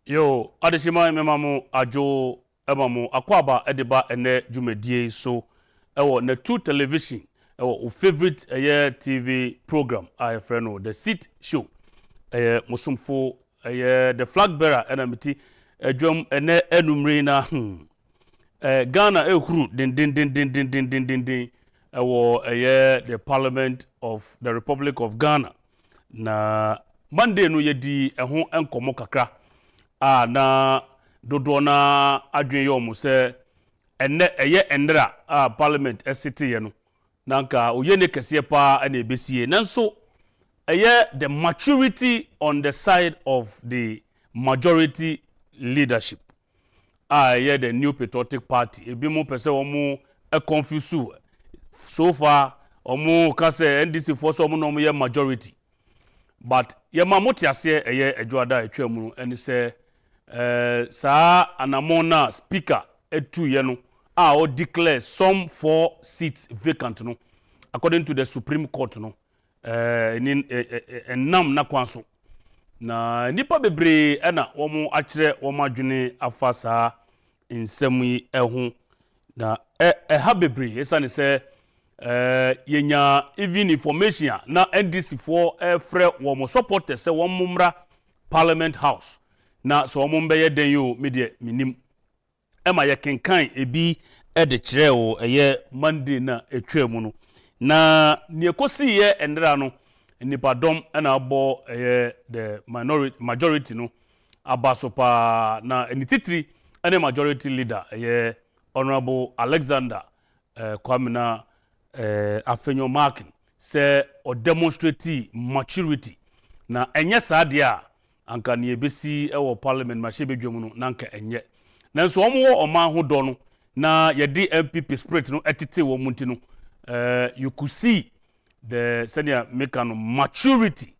Yo, adeshima memamu ajo emamu akwaba edeba ene jumedie so ewo na two television ewo favorite TV program I friend the seat show musumfo the flag bearer enamiti edwom ene enumre na Ghana ehuru din ewo the Parliament of the Republic of Ghana na Monday no yedi eho enkomo kakra na dodo na adwen yom se enne endra Parliament city ye no nanka oye ne kese pa na ebesie nanso the maturity on the side of the majority leadership the New Patriotic Party ebi mo pese omo confuse so far omo ka se NDC for so omo no ye majority but ye ma motiase adwoada atwam no eni se sa anamona speaker etu ye no o declare some 4 seats vacant no according to the Supreme Court no enam na kwanso na nipa bebre na womo akire womo adwene afasa nsemi ehu na ha bebre esane se yenya even information na NDC for frɛ womo supporters se womo mra Parliament House na so womo mbeye den yo media minim ema ye kenkan ebi de kire wo Monday na etwam no na ne ekosi ye endra no nipadom na abo the majority no abasopa na enititiri ene majority leader Honorable Alexander Kwamina Afenyo Markin say o demonstrate maturity na enye saade a anka ne ebesi ewo parliament ma hye bedwam no nanka enye nanso omo oma ho do no na yedi MPP spirit no etete wo munti no you could see the senior mekano maturity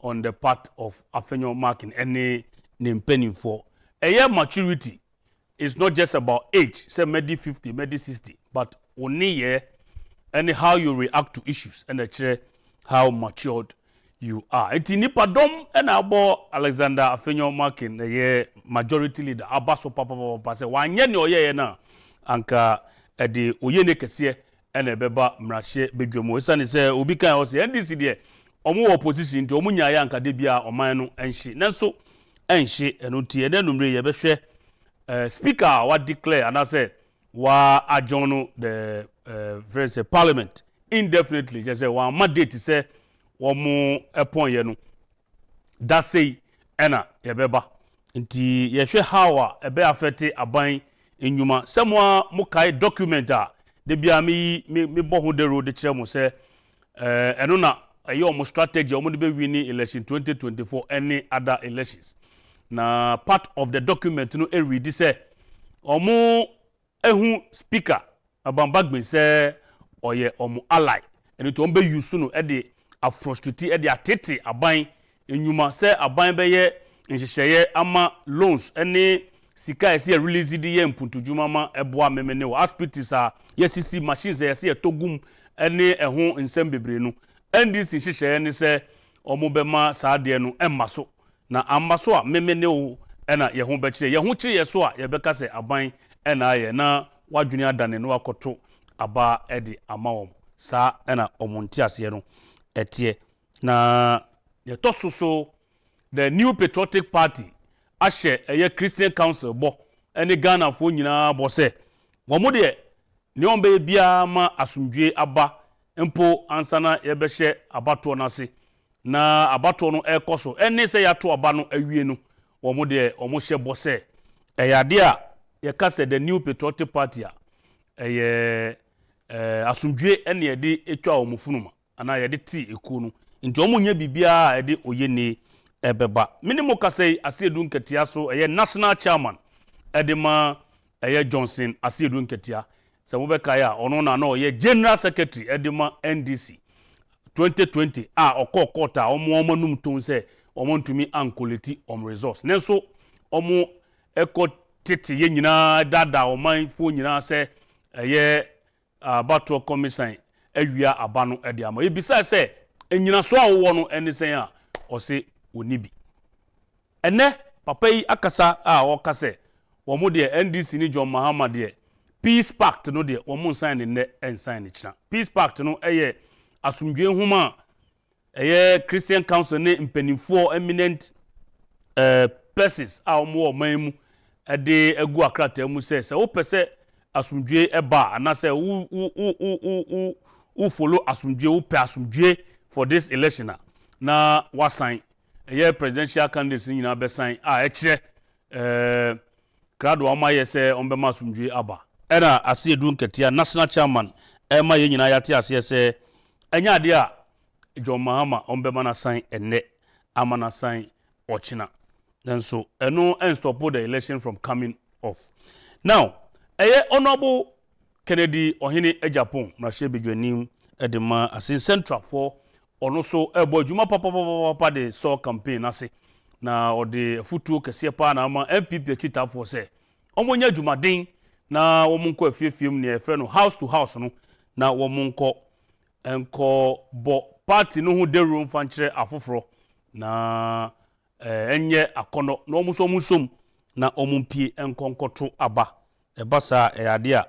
on the part of Afenyo Markin any name for maturity is not just about age say maybe 50 maybe 60 but only and how you react to issues and how matured you are. Eti nipa dom and abo Alexander Afenyo Markin majority leader abaso papa say wanye ne oye na anka de oye ne kese and ebeba mrahye bedwamo esane say obi kan o say NDC de omo opposition nti omo nyaaya anka de bia oman no enhye nanso enhye eno tie na numre ye behwe speaker what declare and I say wa adjourn the very parliament indefinitely just say one mandate say womo epon ye no that say ena yebeba nti ye hwe how ebe affect aban enwuma semwa mukai document de bia me bo ho de road kire mo say eno na omo strategy omo de be win election 2024 any other elections na part of the document no read say omo ehu speaker Bagbin say oye omo ally eni to ombe use no de afrustrate de atete aban enwuma say aban be ye nhyehyeye ama loans eni sika ese release di ye mpuntudwuma ma eboa memene wo hospitals yesisi machines ese togum eni ehu nsem bebre no NDC hyehyeye ni say omo be ma saade no emmaso na ammaso a memene wo ena ye ho be kire ye ho kire ye so a ye be ka say aban ena ye na wadwene adane no akoto aba edi amawom sa ena omonti ase no etie na ye tososo the New Patriotic Party ahye Christian Council bo ene Ghana fo nyina bo se womo de ne ombe bia ma asumdwe aba mpo ansana ye behye abato no ase na abato no ekoso ene se yato aba no awie no womo de omo hye bo se eyade a ye ka se the New Patriotic Party asumdwe ene ye de etwa omufunuma ana ye de ti eku no nti omo nya bibia ye de oyene ebeba minimo ka se asiedu nketia so national chairman edema Johnson asiedu nketia se mo be kai a ono na oye general secretary edema NDC 2020 okokota omo num ton se omo ntumi ankoleti resource nenso omo eko tete ye nyina dada oman fo nyina se battle commission awia abano ede ama ebisa se enyina so awo no ene sen a o se onibi ene papa yi akasa a okase womo de NDC ni John Mahama de Peace Pact no de womo sign ne ensign ne kina Peace Pact no eye asumdwe huma eye Christian Council ne mpanimfo eminent persons a womo manmu de egu akrata mu se wo pese asumdwe eba anase wo follow asumdwe wo pe asumdwe for this election na wasan eye presidential candidates nyina be sign a ekire krado amaye se ombema asumdwe aba era ase edu nketia national chairman ema ye nyina yate ase se enya ade a John Mahama ombema na sign enne amana sign ochina so eno stop the election from coming off. Now honorable Kennedy Ohene Agyapong na shebedwanim edema as central for ono so ebo juma papa de so campaign ase na ode futuo kese pa na ama MPP chita for say omonya jumaden na womunko afiefiem ne efre no house to house no na womunko enko bo party no hu de room fankyere afoforo na enye akono na omusom na omumpie enkonkoto aba ebasa eyade a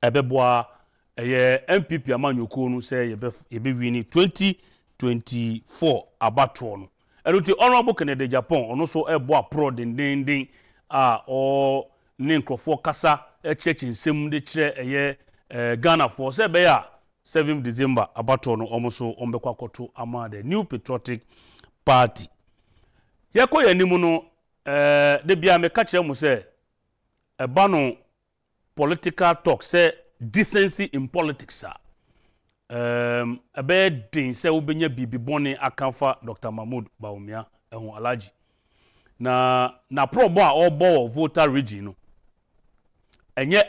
ebeboa eye MPP amanyoko no se yebe wini 2024 abatro no eruti honorable Kennedy Agyapong ono so ebo pro dendenden a o ne nkrofo kasa church nsem de kire eye Ghana for se be ya 7 December abatro no omoso ombekwa koto ama the New Patriotic Party yeko yanimu no de bia me ka kire mu se eba no political talk say decency in politics ebe din se ubenya bibi bone akanfa Dr. Mahmoud Bawumia ehun alaji na probo a obo voter region no enye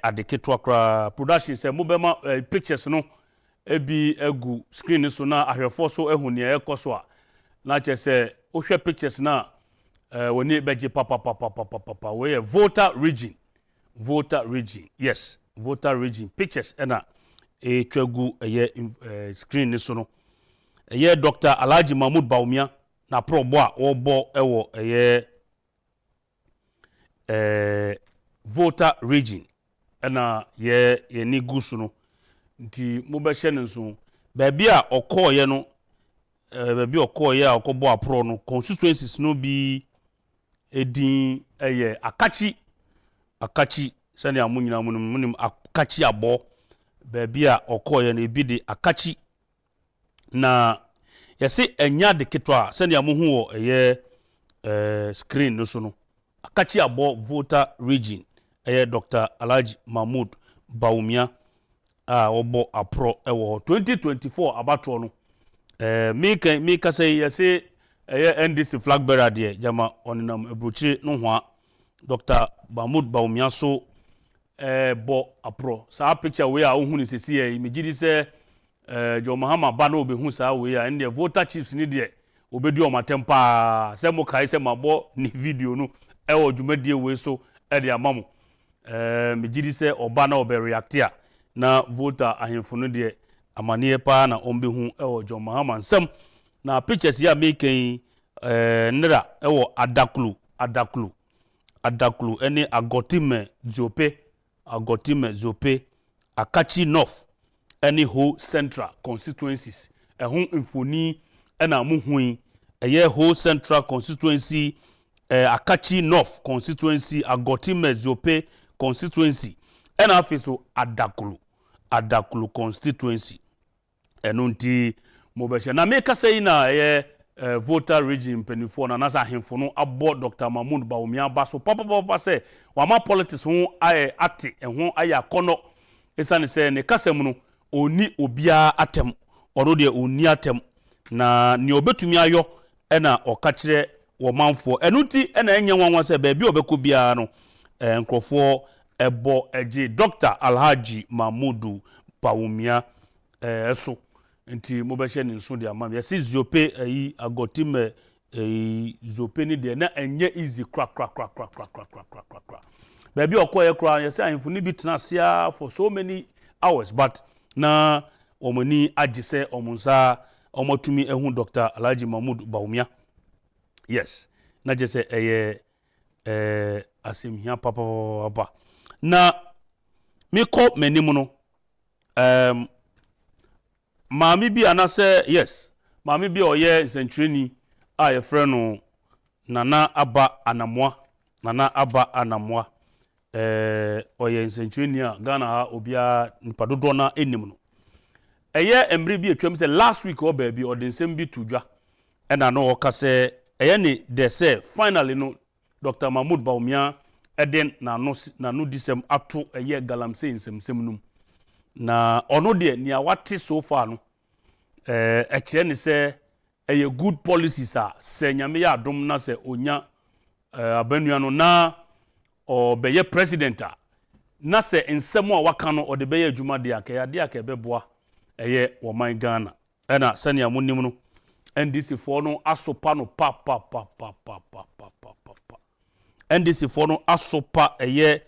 adeketwa kra production se mobema pictures no ebi egu screen so na ahwefo so ehun ne ekoso a na che se ohwe pictures na woni beje papa we voter region yes voter region pictures ena twagu eye screen ni so no eye Dr. Alhaji Mahmoud Bawumia na probo a obo ewo eye voter region ena ye ni gusu no nti mo be hye nso ba bia okoye no ba bia okoye a okobo apro no constituencies no bi edin eye akachi sani amunyina munim akachi abo ba bia okoye no ebide akachi na yesi enya de ketwa sani amuhu wo eye screen no so no akachi abo voter region eye Dr. Alhaji Mahmoud Bawumia a obo apro ewo 2024 abatro no me ka say yesi eye NDC flag bearer de jama onenam ebruchi no ho Dr. Mahmoud Bawumia so bo apro sa picture we a ohun ni sesi e megidi se John Mahama ba na obehu sa we a ende voter chiefs ni de obedi o matempa se mo kai se mabo ni video no ewo dwumadie we so e de amamo megidi se oba na obe react na voter ahemfo no de amanie pa na ombehu ewo John Mahama nsem na pictures ya making nra ewo adaklu ene agotime zope akachi north any whole central constituencies ehun infoni ena muhui eye whole central constituency akachi north constituency agotime zope constituency ena afiso adaklu constituency enunti mobeshe na meka say na voter region penifo na nasa ahemfo no abo Dr. Mahmoud Bawumia ba so papa say wama politics ho ate ho aya kono esane say ne kasem no oni obia atem ono de oni atem na ne obetumi ayo ena okakire wo manfo enuti ena enye nwanwa say ba bi obekọ bia no nkrofo ebo eje Dr. Alhaji Mahmoud Bawumia eso nti mobeshe ni nso de amam yesi zope ayi agotime zope ni de na enye easy crack baby okoye kra yesi ahemfo ni bi tenasia for so many hours but na omani agise omunsa omotumi ehun Dr. Alhaji Mahmoud Bawumia yes na je se asem hia papa na me ko manim no maami bi anase yes maami bi oye nsentwereni a ye frɛ no nana aba anamoa oye nsentwereni a Ghana ha obia nipa dodo na enim no eye emre bi etwam se last week o ba bi odinsem bi tudwa ena no o ka se eye ne de se finally no Dr. Mahmoud Bawumia eden na no disem ato eye galamsey nsemsem num na ono de nia wate so far no kire ne se eye good policies a se nyame ya adom na se onya abanua no na o beye president a na se nsem a waka no o de beye adwuma de aka beboa eye woman Ghana ena sania munim no NDC for no asopa no pa NDC for no asopa eye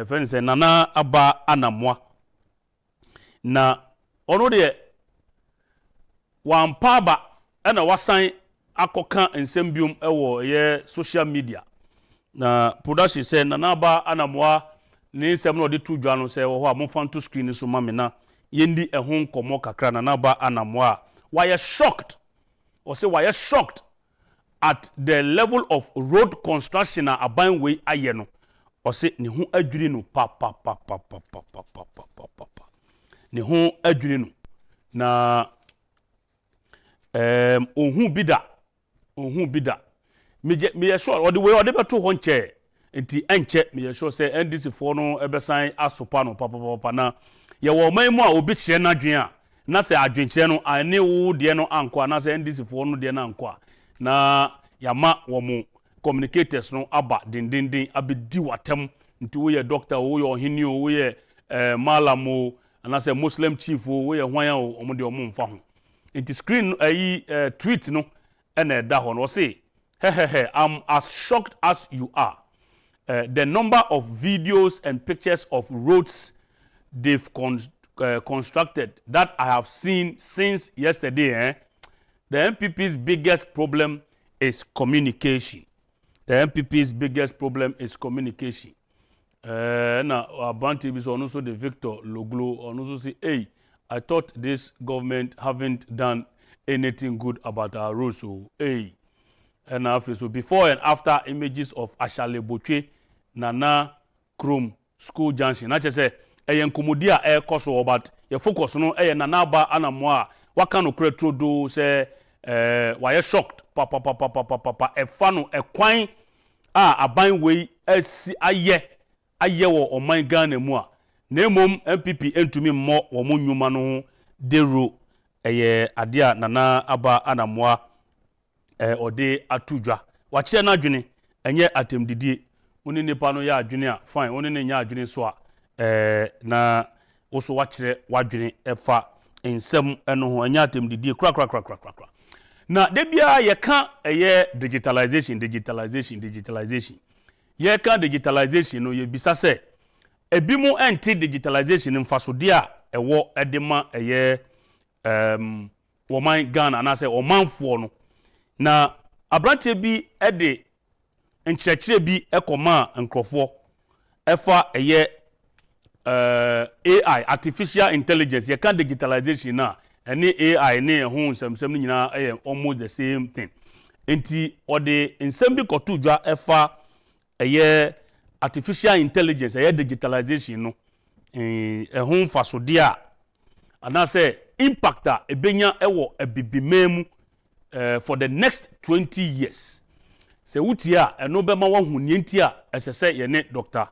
friends nana aba anamoa na ono de wampa ba ena wasan akoka nsem biom ewo eye social media na production say nana aba anamoa ni nsem no de tudwa no say wo ho amfa to screen so mame na yendi ehon komo kakra nana aba anamoa why shocked or say why shocked at the level of road construction na aban way aye no or say ne ho adwiri no pa ne ho adwiri no na ohun bida me sure or the way or the beto ho nche enti enche me sure say NDC for no ebesan asopa no pa na ye wo man mu a obi kire na dwen a na se adwenkyere no ane wo de no anko na se NDC for no de na anko na yama wo mu communicators no aba dindindin abedi watem nti wo ye doctor wo ye ohini wo ye malamo na se muslim chief wo ye hwan a omo de omo mfa ho nti screen tweet no ena da ho no say I'm as shocked as you are. The number of videos and pictures of roads they've constructed that I have seen since yesterday, the MPP's biggest problem is communication. The MPP's biggest problem is communication. Now, Abanti is also the Victor Loglo also say, hey, I thought this government haven't done anything good about our roads. So, hey, and after so before and after images of Ashale Botchway, Nana Chrome School Junction. Not just say, eyen komodia koso about your focus no nana ba anamoa waka no kretro do say why shocked papa e fa no e kwan aban we asi aye wo oman Ghana mu a na emom MPP entumi mo wo monwuma no dero ade a nana aba anamoa ode atudwa wache na adwene enye atemdidie oni nipa no ya adwene a fine oni ne nya adwene so a na oso wachire wadwene efa ensem eno ho anya atemdidie kra na de bia ye ka digitalization ye ka digitalization no ye bisa se ebimu enti digitalization mfasode a ewo edema woman Ghana na se omanfo no na abrante bi ede nkyerɛkyerɛ bi ekoma nkrofo efa AI artificial intelligence ye can digitalization na any AI ne ho nsɛmsɛm nyina almost the same thing enti ode nsɛm bi koto dwa efa artificial intelligence digitalization no ho fasode a ana say impact a ebenya ewo ebibimemu for the next 20 years se wutia eno bema wa hunienti a esese ye ne Dr.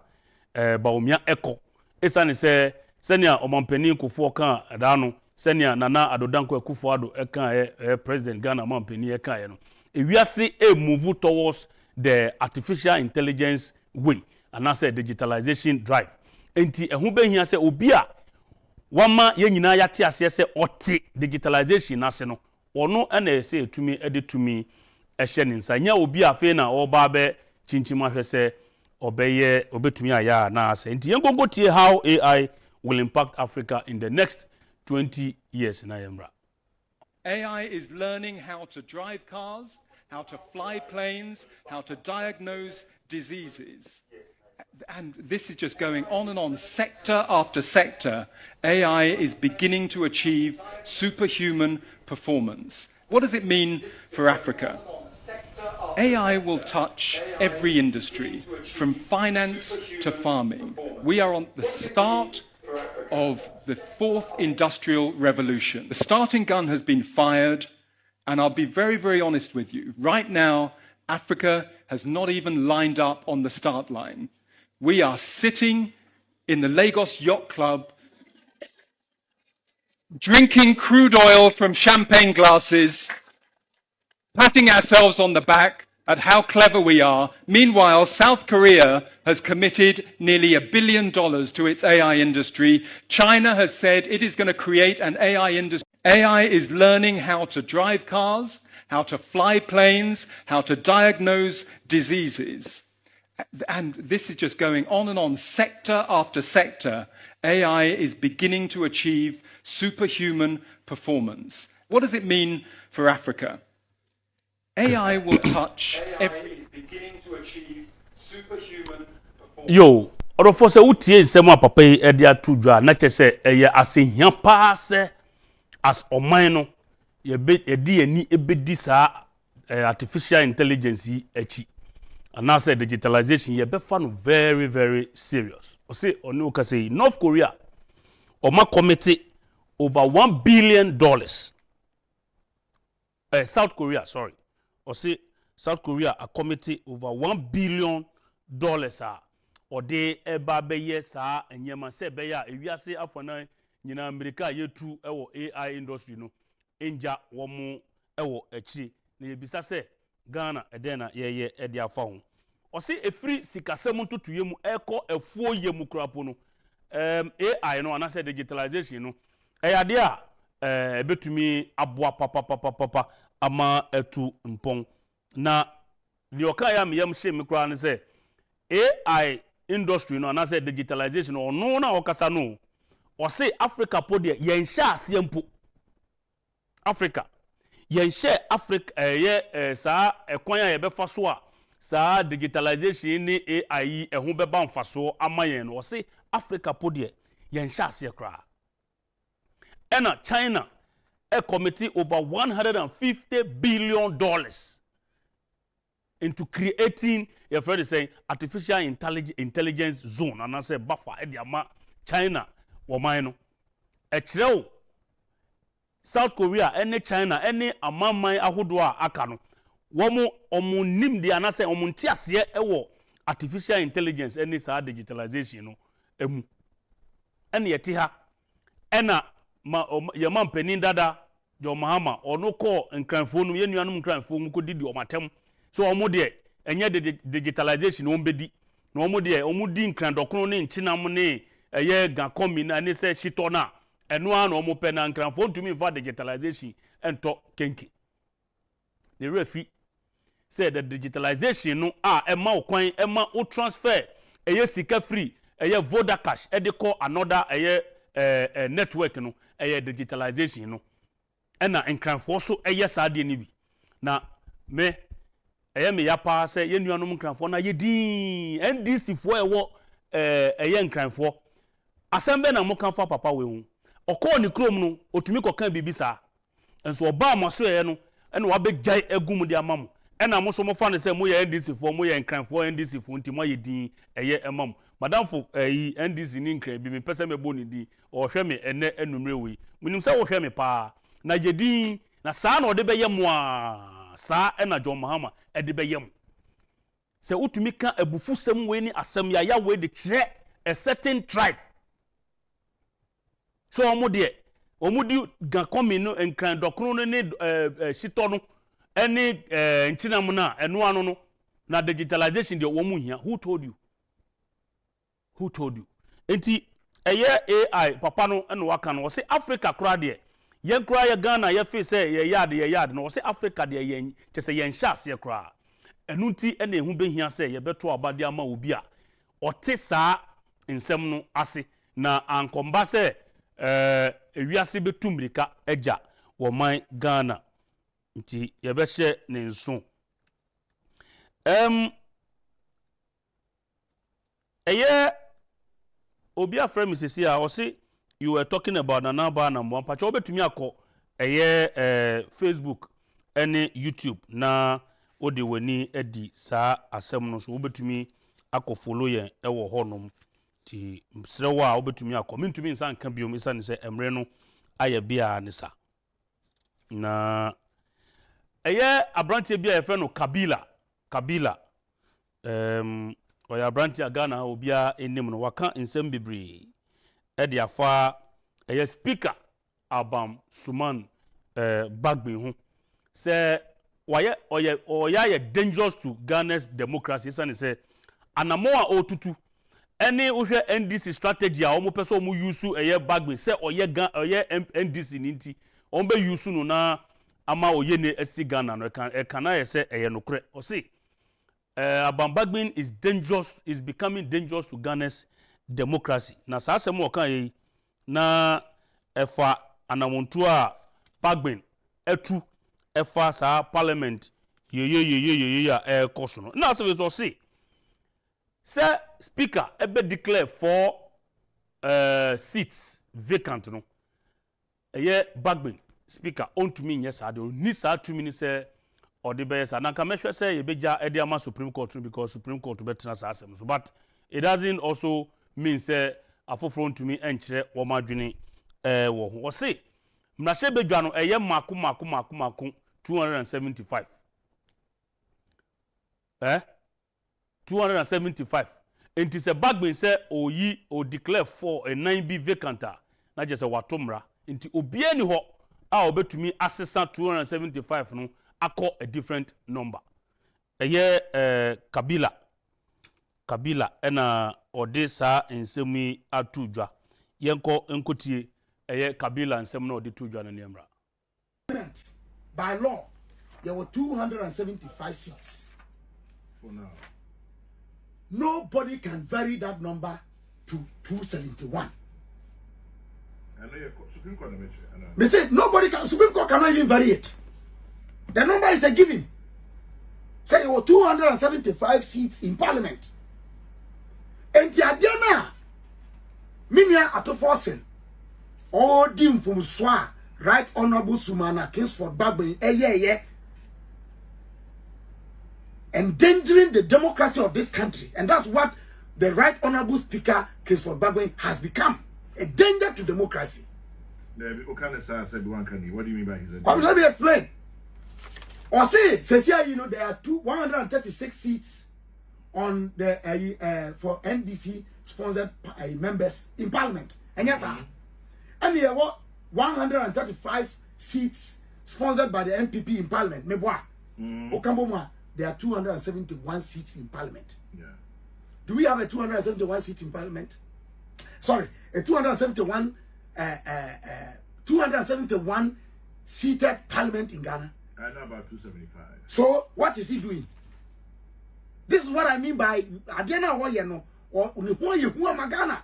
Bawumia eko esane se senia omampani kofo kan da no senia nana adodanko akufo-addo eka president Ghana omampani eka ye no ewiase move towards the artificial intelligence way and say digitalization drive enti ehu behia se obi a wama ye nyina yate ase se oti digitalization ase no ono na ese etumi edetumi ehye ninsa nya obi afi na oba be chinchim ahwe se obetumi aya na ase nti yengongo tie how AI will impact Africa in the next 20 years na yemra. AI is learning how to drive cars, how to fly planes, how to diagnose diseases. And this is just going on and on, sector after sector. AI is beginning to achieve superhuman performance. What does it mean for Africa? AI will touch every industry, from finance to farming. We are on the start of the fourth industrial revolution. The starting gun has been fired, and I'll be very, very honest with you. Right now, Africa has not even lined up on the start line. We are sitting in the Lagos Yacht Club, drinking crude oil from champagne glasses, patting ourselves on the back at how clever we are. Meanwhile, South Korea has committed nearly $1 billion to its AI industry. China has said it is going to create an AI industry. AI is learning how to drive cars, how to fly planes, how to diagnose diseases. And this is just going on and on, sector after sector. AI is beginning to achieve superhuman performance. What does it mean for Africa? AI will touch every... is beginning to achieve superhuman performance. Yo, orofo se utie nsem a papa yi e dia to dwa na che se eye asehia pa se as oman no ye di ani ebedi sa artificial intelligence echi. And I said digitalization ye be fan very, very serious. O say oni o ka say North Korea oma committee over $1 billion. South Korea, sorry. Or say South Korea a committee over $1 billion or de eba be yes and yema se be ya ewiase afana nyina America yetu ewo AI industry no enja womu ewo echi na yebisa se Ghana edena ye ede afa ho o se efri sikasem ntotoye mu eko efuo ye mu krapo no AI no anase digitalization no eyade a ebetumi aboa papa ama etu mpong na ni oka ya meyam hye me kra ne se AI industry no anase digitalization no na okasa no o se Africa podie yen hya ase mpo Africa yen hye Africa sa ekwan ya ye be faso a sa digitalization ni AI ehun be ba mfaso ama yen no o se Africa podie yen hya ase kra ena China a committee over $150 billion into creating, your friend is saying, artificial intelligence zone. And I say, buffer, China, Womaino. Echireo, South Korea, any China, any amamai ahudwa akano. Womo omunim di anase omuntiasye ewo artificial intelligence, any sa digitalization, no. Any yetiha, ena Yaman penin dada John Mahama or no call and cranfone ye nuanum cranfone ko didi o matem so omo de enye digitalization o mbedi na omo de omo di nkrandokono ne ntinam ne eye ga Comm na ne se shito na eno an omo pe na cranfone to me for digitalization ento kenke the refi say the digitalization no ema okwan ema o transfer eye sika free eye voda cash e de call another eye network no digitalization no ena nkranfo so saade ni bi na me me yapa se ye nuanom nkranfo na ye din NDC fo ewo nkranfo asembe na mokanfa papa we hu okọ ni krom no otumi kokan bibisa enso oba amaso ye no ena wabegjai egum de amam ena mo so mo fa ne se mo ye NDC fo mo ye nkranfo NDC fo nti mo ye din emam madam fo NDC ni nkran bi me pese me bo ni di o hwe me ene enumre we munim se wo hwe me pa na yedin na sa na ode be yem a sa ena John Mahama ede be yem se utumi ka abufusem we ni asem ya we de kire a certain tribe so omudi ga Comm no nkran dokro no ne shito no ene ntinam na eno ano no na digitalization de wo mu hia who told you enti AI papa no eno waka no say Africa kra de yen kra ye Ghana ye fe say ye yard no say Africa de yen te say yen hya se kra enu nti ena ehu behia say ye beto abade ama obi a ote saa nsem no ase na ankomba say ewiase betumrika eja wo man Ghana nti ye be hye ne nso obi afre me sesi a o say you were talking about nanaba na mo pacho obetumi akọ Facebook ene YouTube na odi wani edi saa asem no so obetumi akọ follow yen ewo honom ti msrewa obetumi akọ mentumi nsan kan biom isa ne se emre no aye bia ne sa na abrantie bia ye no Kabila oya abrantie Ghana obia enim no waka nsem bebre edi afa speaker Abam Suman Bagbin ho say oya dangerous to Ghana's democracy isa ne se anamo a otutu any uhwe NDC strategy a omo pese omo use Bagbin say oye NDC ninti ombe use no na ama oye ne esi Ghana no kana ye say nokre o say Abam Bagbin is becoming dangerous to Ghana's democracy na sa asem o kan yi na efa anamontu a Bagbin etu efa sa parliament ye koso no na so we say speaker ebe declare 4 seats vacant no Bagbin speaker on to me yes I do ni sa 2 minutes or the best and can make sure say ye beja e dey Supreme Court because Supreme Court better na asem so but it doesn't also mean say afofro to me enchire wo madwene wo ho say mrahye bedwa no mako 275 275 enti se Bagbin say o declare 4 9 be vacant na je se watomra enti obia ni ho a obetumi asesa 275 no akọ a different number Kabila ena ode sa ensemi atudwa yenko enkotie Kabila ensem na ode tudwa na niamra by law there were 275 seats for now. Nobody can vary that number to 271. I know your Supreme Court. They say nobody can. Supreme Court cannot even vary it. The number is a given. Say there were 275 seats in Parliament. And the Adiana, Minia Atoforsen, all dim from Swa, Right Honorable Sumana Kingsford Bagbin, endangering the democracy of this country. And that's what the Right Honorable Speaker Kingsford Bagbin has become. A danger to democracy. What do you mean by his? Let me explain. Or say here, you know, there are 136 seats on the for NDC sponsored members in Parliament. And yes, sir. And there were 135 seats sponsored by the MPP in Parliament. Okamboma, there are 271 seats in Parliament. Yeah. Do we have a 271 seats in Parliament? Sorry, a 271 seated Parliament in Ghana. I know about 275. So what is he doing? This is what I mean by Adena Woyeno or Unihoye Magana.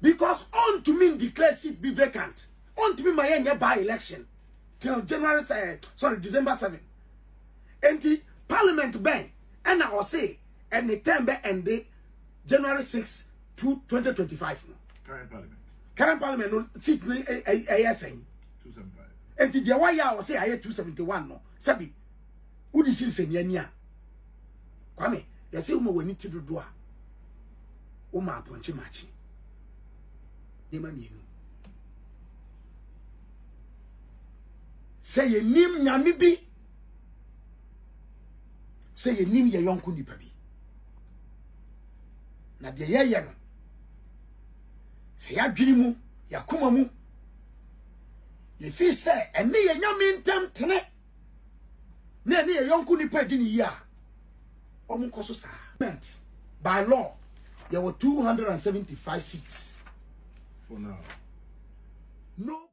Because on to me declare seat be vacant. On to me my by election till December 7. And the Parliament ban and I will say and the term end January 6 to 2025. Current Parliament no seat me saying 275. And the why will say I 271 no. Sabi who this is Senya. Kwame, you say we need to do Uma Ponchi Machi. Say ye nim nyami bi. Say ye nim ye yonku nipa bi. Na de ye no. Say ya dwiri mu, ya kuma mu. Ye fi say ene ye nyami ntem tene. Na ene ye yonku nipa di ni ya. Omu koso sa. By law, there were 275 seats. For now. No.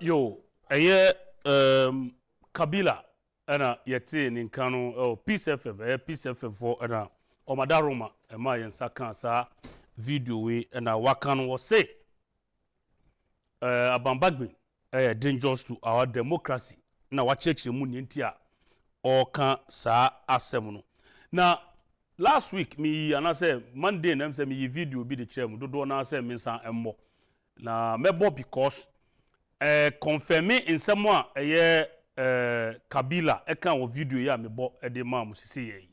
Yo, Kabila ana yete ni nkano Peace FM for ana omadaroma ema yensa kan sa video we ana wakan wo say Abam Bagbin dangerous to our democracy na wakyerɛkyerɛ mu ne nti a ɔka saa asɛm no na last week me anase Monday na say me video bi de kyerɛ mu dodo na say me nsan mmɔ na mɛbɔ because confirming nsɛm a ɛyɛ Kabila ɛka wɔ video yi a mebɔ ɛde ma mu sisi yi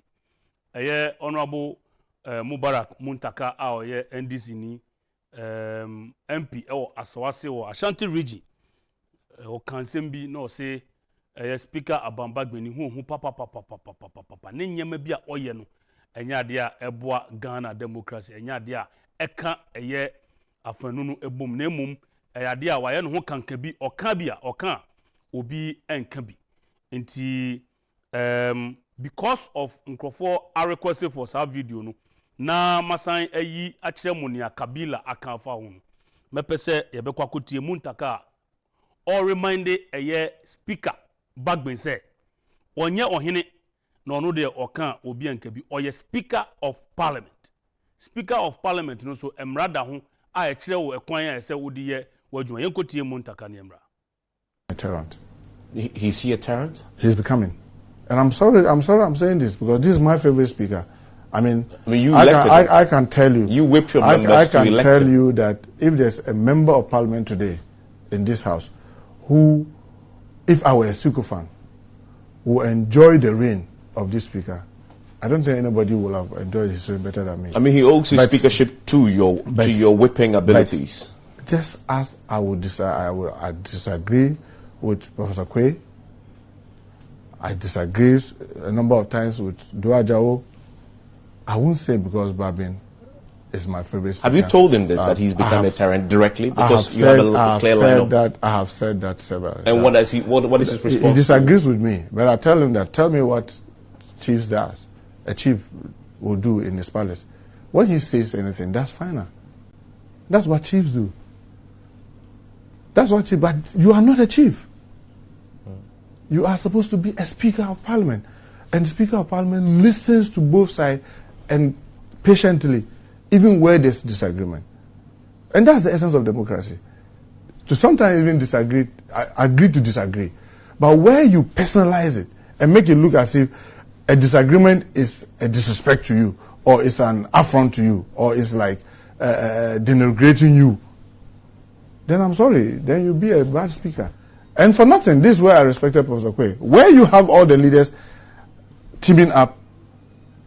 ɛyɛ honorable Mubarak Muntaka a ɔyɛ NDC ni MP ɛwɔ Asawase wɔ Ashanti region o kansɛm bi na ɔse speaker Aban Bagbin ni hu papa ne nyɛma bi a ɔyɛ no ɛnya ade a ɛboa Ghana democracy ɛnya ade a ɛka ɛyɛ afanu no ebom na emom ɛyɛ ade a wayɛ no ho kanka bi ɔka bi a ɔka obi ɛnka bi nti because of nkrofo a request for sa video no na masan ayi akyerɛ mo ne Kabila aka fa ho no mepɛ yɛbɛkɔ akotie Muntaka or remind ɛyɛ speaker Bagbin sɛ ɔnyɛ ɔhene na ɔno de ɔka obi anka bi ɔyɛ speaker of parliament no so emrada ho a ɛkyerɛ wo ɛkwan a ɛsɛ wodi yɛ wadwuma yɛnkotie Muntaka ne emra a tyrant. He's he a tyrant? He's becoming. And I'm sorry I'm saying this because this is my favorite speaker. I mean you elected him. I can tell you. You whip your members I can to elect tell him. you that if there's a member of parliament today in this house who, if I were a Suku fan, will enjoy the reign of this speaker, I don't think anybody will have enjoyed his reign better than me. I mean, he owes his speakership to your whipping abilities. Just as I disagree with Professor Kwesi, I disagree a number of times with Duajao. I won't say because Bagbin is my favorite speaker. Have you told him this, that he's become a tyrant directly? Because you have a clear line. I have said that several. And what is his response? He disagrees with me, but I tell him that, tell me what chief does, a chief will do in his palace. When he says anything, that's fine. That's what chiefs do. That's what chief, but you are not a chief. You are supposed to be a speaker of parliament. And the speaker of parliament listens to both sides and patiently, even where there's disagreement. And that's the essence of democracy. To sometimes even disagree, agree to disagree. But where you personalize it and make it look as if a disagreement is a disrespect to you, or it's an affront to you, or it's like denigrating you, then I'm sorry, then you'll be a bad speaker. And for nothing, this is where I respected Professor Kwesi. Where you have all the leaders teaming up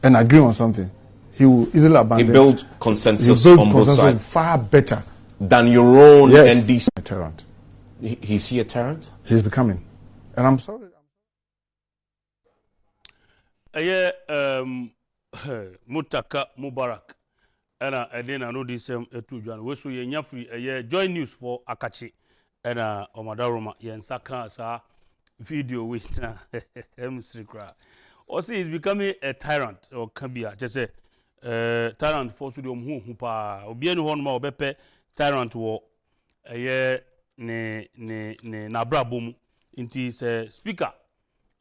and agreeing on something, he will easily abandon. He built consensus on both sides. Far better than your own NDC. A tyrant. Is he a tyrant? He's becoming. And I'm sorry. Muntaka Mubarak. And I know this to John. We saw ye join news for Akachi. And Omadaroma Yensaka sa video with M3 cry. Also, he's becoming a tyrant or can be just a tyrant for to who pa obienu hon ma obepe tyrant wo ne nabrabom inti se speaker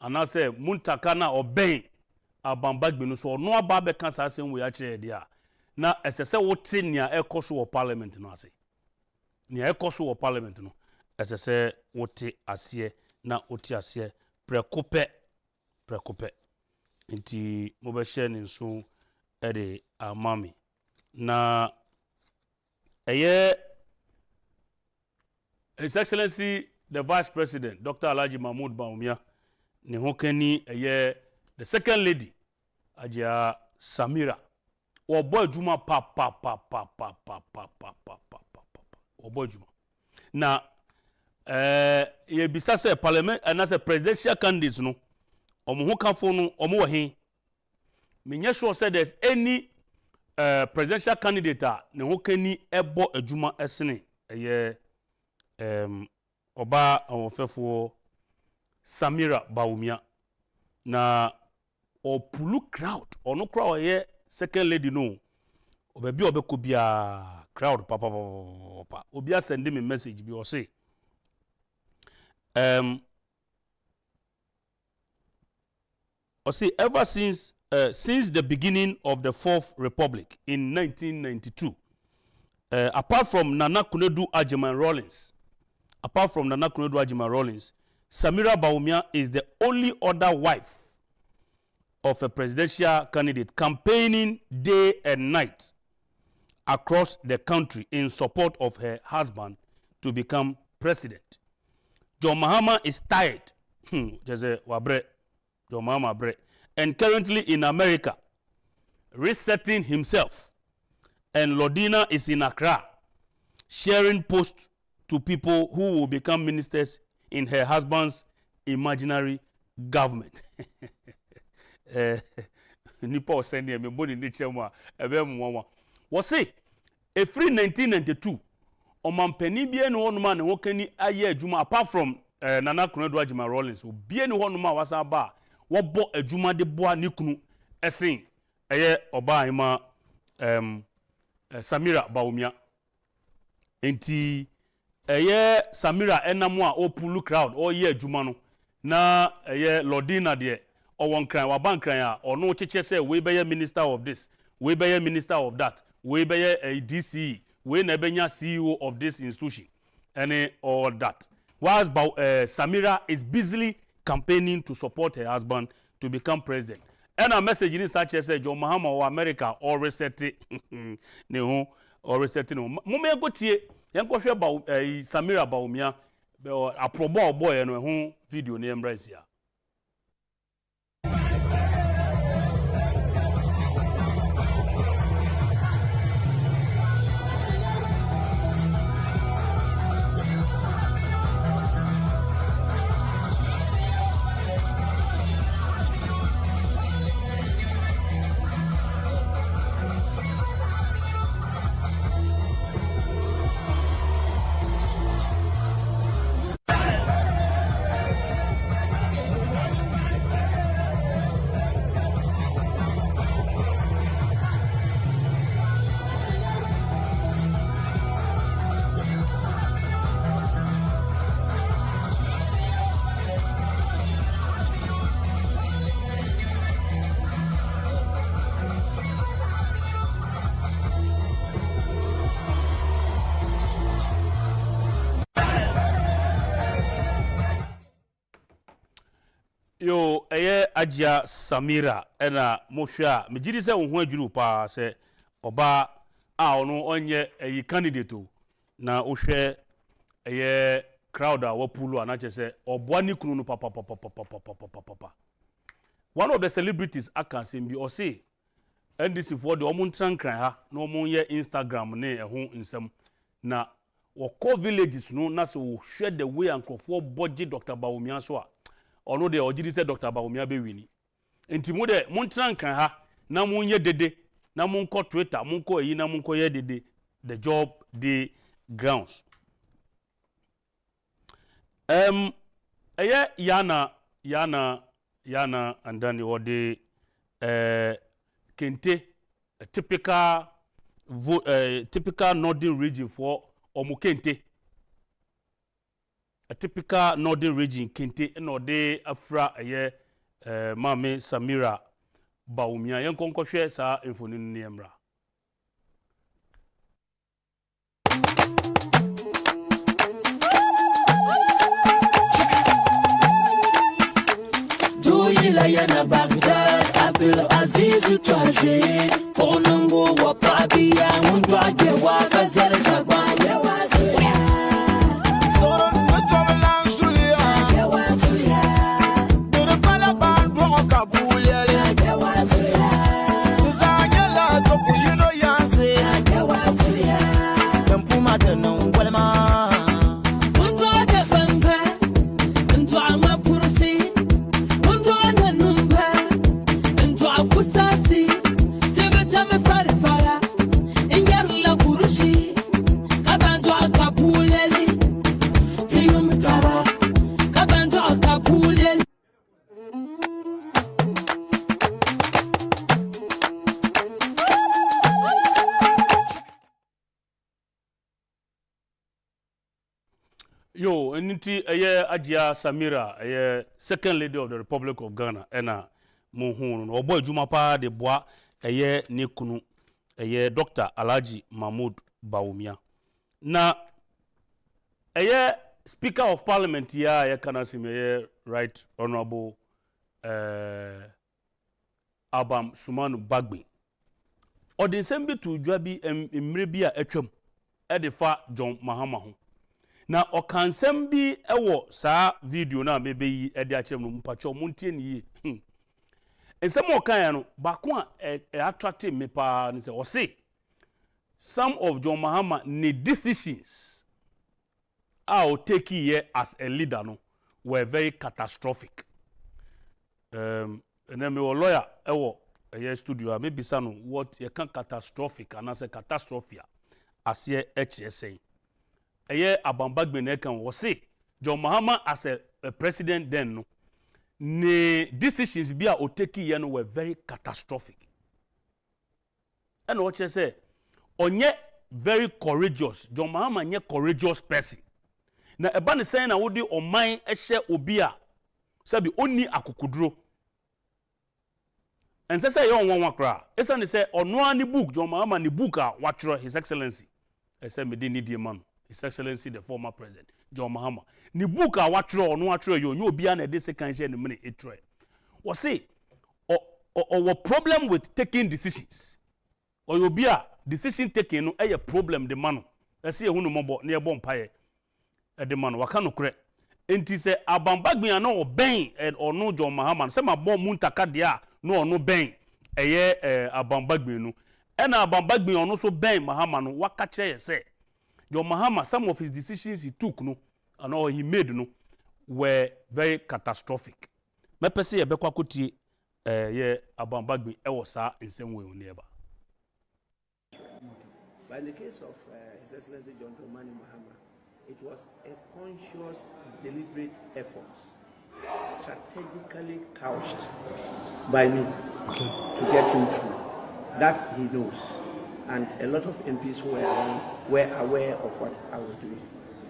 ana se Muntaka na obey Aban Bagbin so no aba be kan sa asem we a kire dia na esese wote nia ekoso wo parliament no ase nia ekoso wo parliament no esese wote ase na wote ase prekope inti mobe share ni nso ede amami na His Excellency the Vice President Dr. Alhaji Mahmoud Bawumia ne hokani the second lady Ajia Samira obo adwuma pa obo adwuma na ye bisa se parliament and as a presidential candidate no omo ho kafo no omo wo he me sure say there's any presidential candidate ne hokani ebo adwuma esene oba ofefo Samira Bawumia na opulu crowd ono crowd second lady no obebi obeko bia crowd papa obi send me message bi o say ever since the beginning of the Fourth Republic in 1992, apart from Nana Kunedu Agyapong Rawlings, Samira Bawumia is the only other wife of a presidential candidate campaigning day and night across the country in support of her husband to become president. John Mahama is tired. John Mahama bre, and currently in America, resetting himself. And Lodina is in Accra, sharing posts to people who will become ministers in her husband's imaginary government. Nipa send me body ni chema ebe mwa. Wose efri 1992 omampani bie no honuma ne hokani aye adwuma apart from Nana Kunedu Ajima Rollins bie ne honuma wasa ba wo bo adwuma de boa ne kunu esen eye oba ima Samira Bawumia enti eye Samira enamo a opulu crowd o ye adwuma no na eye Lodina de o kran wa bankran a ono cheche say we be minister of this, we be minister of that, we be a DC, we na benya CEO of this institution and all that. Whilst Samira is busily campaigning to support her husband to become president. And a message in such as John Mahama or America or reset it ne or reset no mo go tie yen ko hwe about Samira Bawumia a probo boy no ho video ne embrace ya. Yo eye Ajia Samira ena mohwa megidi se wo ho adwuru pa se oba a ono onye eyi candidate na ohwe eye crowd a wapulu anache se oboa ni kunu no papa. One of the celebrities akanse bi o say NDC for the omuntrankran ha na omunye Instagram ne ehun nsem na woko villages no na so hwe the way ankofo boje Dr. Bawumia so a ono de ogidi se Dr. Bawumia be wini enti mo de montrankan ha na munye dede na monko Twitter monko eyi na monko ye dede the job the grounds eye yana and then what the kente a typical northern region for omukente. A typical northern region kente no de afra aye mame Samira Bawumia yen konko hwe sa infoni ni emra. Yana Baghdad Abdul Aziz Twaje Onango wa Pabia Mundu ake wa Kazal Kabanya Wazuya Soro Ntomelang Sulia Wazuya Dere pala bandu okabuya Wazuya Zanyala toku yuno yanse Wazuya Kampuma tano walema Yo, niti eye Ajia Samira, eye second lady of the Republic of Ghana, ena muhunu. Obo ejuma pa de bois, eye nekunu, eye Dr. Alhaji Mahmoud Bawumia. Na eye Speaker of Parliament ya kana sime Right Honorable Abam Sumanu Bagbin. Odinsem bi to dwa bi mmre bi a atwam e de fa John Mahama ho. Na okansem bi ewo saa video na mebeyi e de akyem no mpacho montie ne yi. Ensem okan ya no bako a attract me pa ne se o say some of John Mahama ne decisions are taken here as a leader no were very catastrophic. And then my lawyer a studio maybe son what you can catastrophic and as a catastrophe as ye HSA. A year Abam Bagbin can was say John Mahama as a president then no ne decisions be a taken here no were very catastrophic. And what you say onye very courageous. John Mahama nye courageous person. Na eba ne sen na wodi oman ehye obi a sabi onni akukuduro. Ense say yon wan wakra. Esa ne say ono ani book John Mahama ni book a watro His Excellency. Ese me dey need man. His Excellency the former president John Mahama. Ni book a watro ono watro yo nyo obi a na dey second share ne me etre. Wo say o problem with taking decisions. Or you be a decision taking no a problem the man. I see a hunu mobo near bompaye the man waka no kre. Enti se Abam Bagbin no ben or no John Mahama. Se ma bon muntaka dia no no ben Abam Bagbin no. And Abam Bagbin no so ben Mahama no waka kire say John Mahama some of his decisions he took no and all he made no were very catastrophic. Me pese e be kwa kotie Abam Bagbin e wo sa nsem we nearby. But in the case of His Excellency John Mahama, it was a conscious, deliberate effort, strategically couched by me to get him through. That he knows. And a lot of MPs who were around were aware of what I was doing.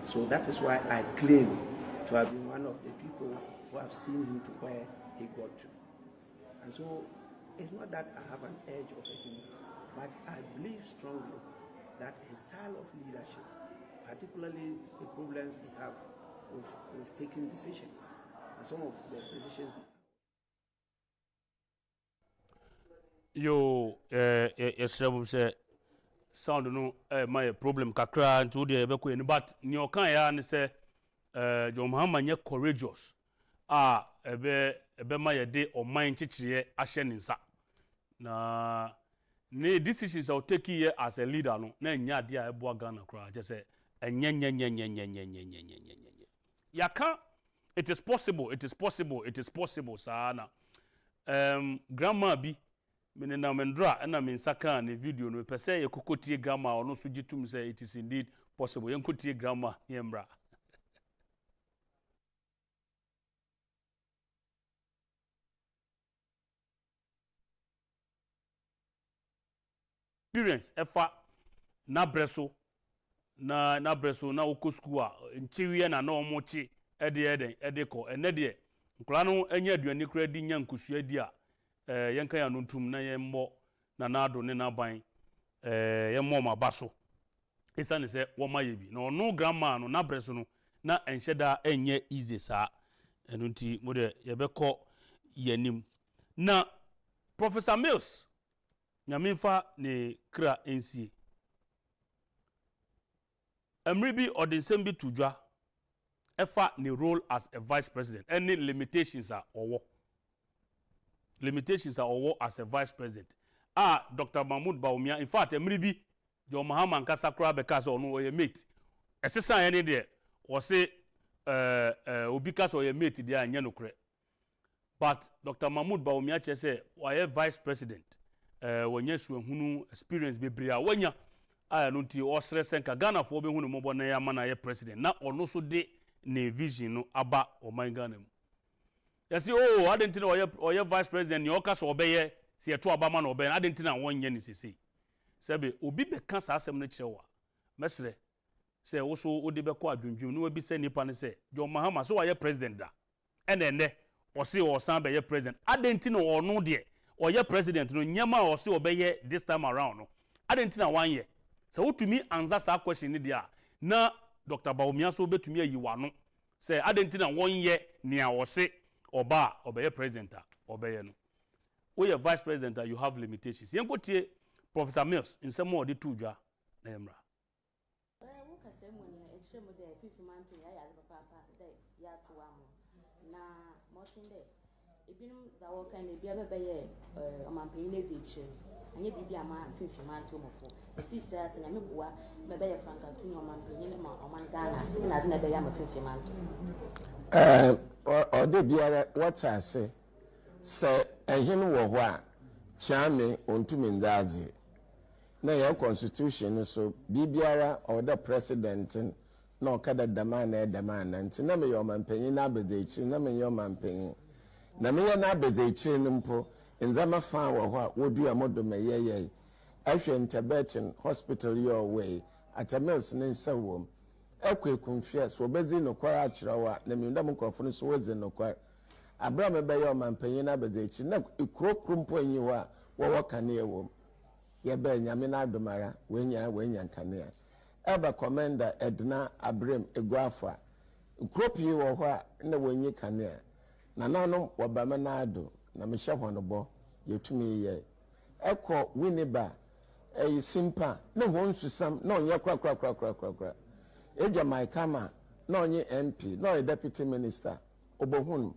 So that is why I claim to have been one of the people who have seen him to where he got to. And so it's not that I have an edge over him, but I believe strongly that his style of leadership, particularly the problems he have with taking decisions, and some of the decisions. Yo, say sound no my problem kakra nti de be ko but ni okan ya ne say John Mahama nye courageous ebe ma ye de o man chichire ahye ne nsa na ne decisions I take here as a leader no na nya de a ebo Ghana kra je say yaka it is possible sana grandma bi mene na mendra na mensaka na video no pese ye kokotie grandma ono so gitum say it is indeed possible yen kotie grandma yemra experience efa na breso na breso na oko school a nchiwie na omochi ede ko ene de nkura no anya aduane kura di nya nkusua di a yenka ya no ntum na yemmo na nado ne naban yemmo mabaso esa ne se wo maye bi na ono grandma no na breso no na enhyeda enye easy sa enu nti mo de yebekọ yanim na Professor Mills nyamemfa ne kra NCA Emribi odinsem bi tudwa efa ne role as a vice president any limitations are owo as a vice president Dr. Mahmoud Bawumia in fact Emribi John Mahama nkasa kra beka so no oye mate esesa ye ne de o se obi ka so oye mate de anya no kre but Dr. Mahmoud Bawumia che say oye vice president wonye suahunu experience bebre a wanya no nti osre senka Ghana fo be hunu mobo na ya mana ye president na ono so de ne vision no aba o man Ghana mu yesi adentina oye vice president ni oka so obeye se eto abama na obeye adentina wonye ni sese sebe obi be kan sa asem no kirewa mesre se wo so odi be ko adwundwum no bi se nipa ne se John Mahama so waye president da ene o se o san be ye president adentina ono de oye president no nyama o se obeye this time around no adentina wan ye so wotumi answer sa question ni dia na Dr. Bawumia so betumi ayi wano say adentina wonye nea wo se oba obeye president obeye no we vice president you have limitations yenkotie Professor Mills in some more the two dwa na emra na motinde ebinum za wo kan bia bebeye omampanyin ezichire anye bibia ma fifi man to mofo esi sira se na meboa bebeye franka tuni omampanyin ma omangana na ze na beye ma fifi man to ode biara wata se ehin wo ho a chiame ontumi ndaze na your constitution so bibiara or the president no kada demand nti na me yo mampanyin na abedechiri na me yo mampanyin na me ya na abedechiri mpo nzama fa wo ho a wodu amodo me yeye ahwe Tibetan hospital your way atamels ne nsawom ekwekumfia so obedi no kwara akirawa na me ndam nkrofo no so wodze no kwara abra me be yo mampanyin na abedechiri na ikrokrum anyi ho a wo kane ewom ye be nyame na adomara wenya nkane eba commander Edna Abrem Eguafa ukropi wo ho a na wonyi kane na nanom wobama na ado na me hye honobo yetumi ye ekọ winiba simpa na won susam na onye kra eja my kama na onye MP na onye deputy minister obohun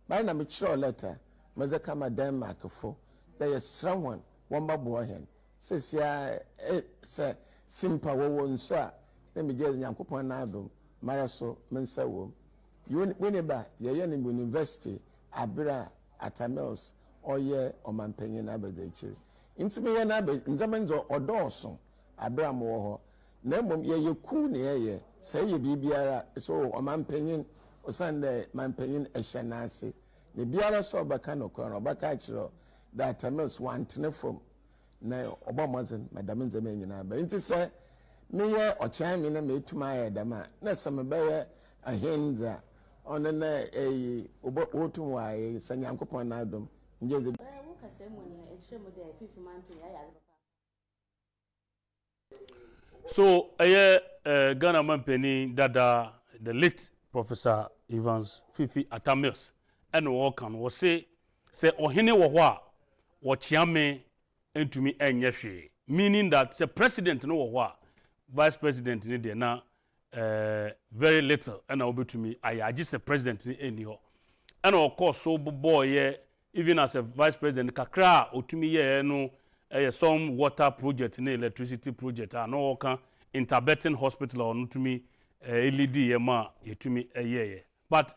ba na me chiro letter maze kama Denmark fo da ye sramwan won babo hen sesia se simpa wo nso a na me je Nyankopon na adom mara so mensa wo winiba ye ni university abra atamels oye omampanyin abedechiri ntime ye na abe nzamenzo odoso abra mo ho na mom ye ku ne ye say ye bibiara so omampanyin osande mampanyin ehyanase ne biara so obaka no kono obaka kiro that atamels wantene from na obomozen madam nzame nyina ba nti se me ye ochan me na metuma ye dama na some be ye ahenza ona na obotum wa ye sanyankopon na adom njeze so Ghana Mampeni dada the late Professor Evans Fifi Atamios and Wokan was say ohene wo ho a wo chiame entumi enye hwe meaning that the president no wo ho a vice president ni de na very little and obetumi ayaji se president ni eni ho and of course so boy even as a vice president kakra otumi ye no some water project na electricity project no kan Interbetin hospital or nutumi LED ma yetumi ye but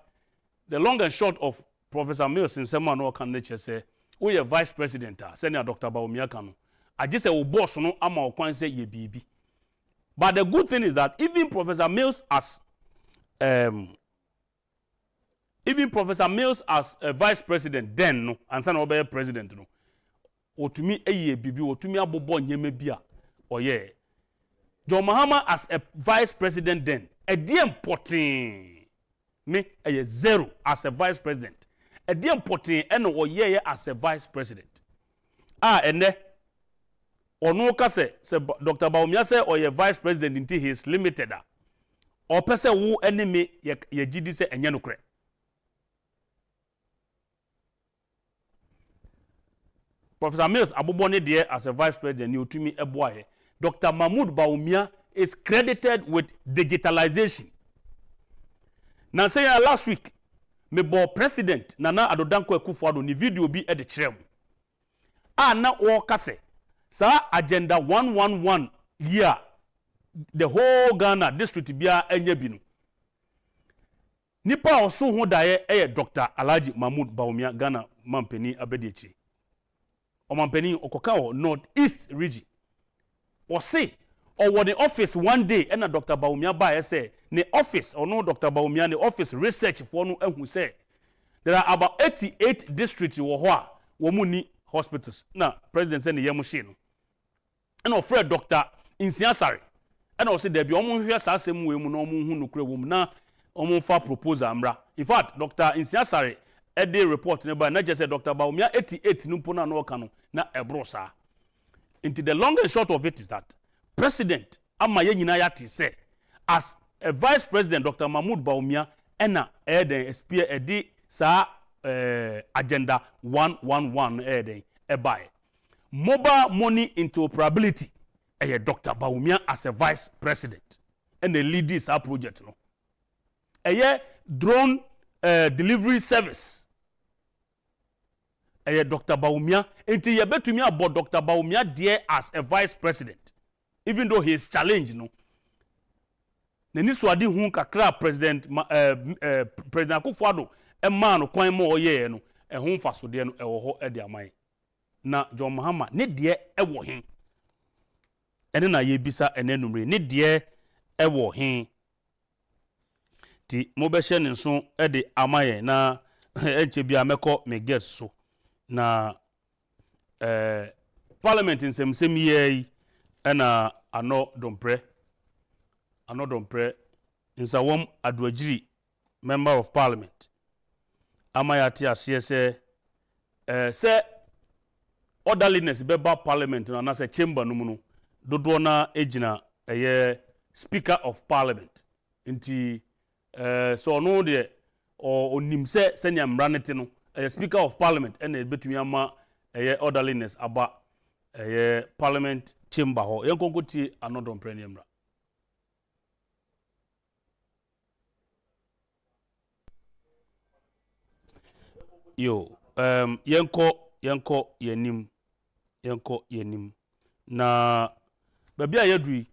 the long and short of Professor Mills in sema no kan nature say we vice president senior Dr. Bawumia kanu I just say o boss no ama o kwan say ye bibi. But the good thing is that even Professor Mills as a vice president then no and son obey president no otumi eye bibi otumi abobo nyeme bia oye John Mahama as a vice president then e dey important me zero as a vice president e dey important and oye as a vice president ene ono ka se Dr. Bawumia say oye vice president until he is limited o pese wo enemy ye gidi se enye no kre Professor Mills abobone there as a vice president ni otumi eboaye Dr. Mahmoud Bawumia is credited with digitalization. Now say last week me bo president Nana Adodanko Akufo-Addo ni video bi e de kirem. Na wo kase sa agenda 111 year the whole Ghana district bia enye bi no. Nipa oso ho dae Dr. Alhaji Mahmoud Bawumia Ghana Mampeni abediechi. Omampeni okoka o North East region. Or say or the office one day and Dr. Bawumia ba say the office or no Dr. Bawumia the office research for no who say there are about 88 districts wo muni hospitals. Now president say the machine. And offer Dr. Insiasare and also there be omo hwe sa asem we mu na omo hu nokre wo mu na omo fa proposal amra. In fact Dr. Insiasare a day report nearby not just Dr. Bawumia 88 numpona no kanu na ebrosa. Into the long and short of it is that president ama ye nyina ya te say as a vice president Dr. Mahmoud Bawumia ena den spear edi sa agenda 111 buy mobile money interoperability Dr. Bawumia as a vice president and the lead this project no drone delivery service Dr. Bawumia enti ye betumi about Dr. Bawumia there as a vice president even though he is challenged no nani swadi hu kakra president president akufo-addo man no kwan mo oye no hu fasode no ewo ho e de aman na John Mahama ne de ewo hen ene na ye bisa ene numre ne de ewo hen ti mo be hye ne nso e de aman na enche bia meko me get so na parliament nsem ye ena ano dompre nsawom aduagiri member of parliament amayati asiye se orderliness beba parliament na se chamber no mu no dodo na ejina speaker of parliament nti so no de onim se senya mranete no speaker of parliament ena betumi ama orderliness aba parliament chamber ho yenkonkoti anodon premier yo yenko yenim na babia yadui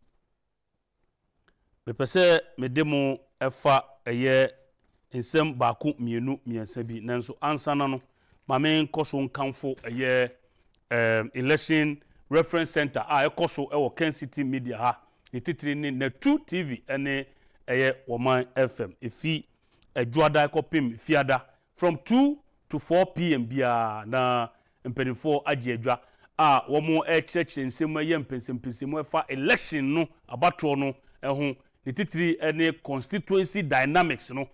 bepese medemo efa nsem baaku mienu miensa bi nanso ansana no mame nkoso nkanfo election reference center ekoso ewo Kencity Media ha titiri ni na 2 TV ene Woman FM efi adwada ekopim fiada from 2 to 4 p.m. bia na mpenifo agiedwa womo church nsem mpensem efa election no abatro no eho ni titiri ene constituency dynamics no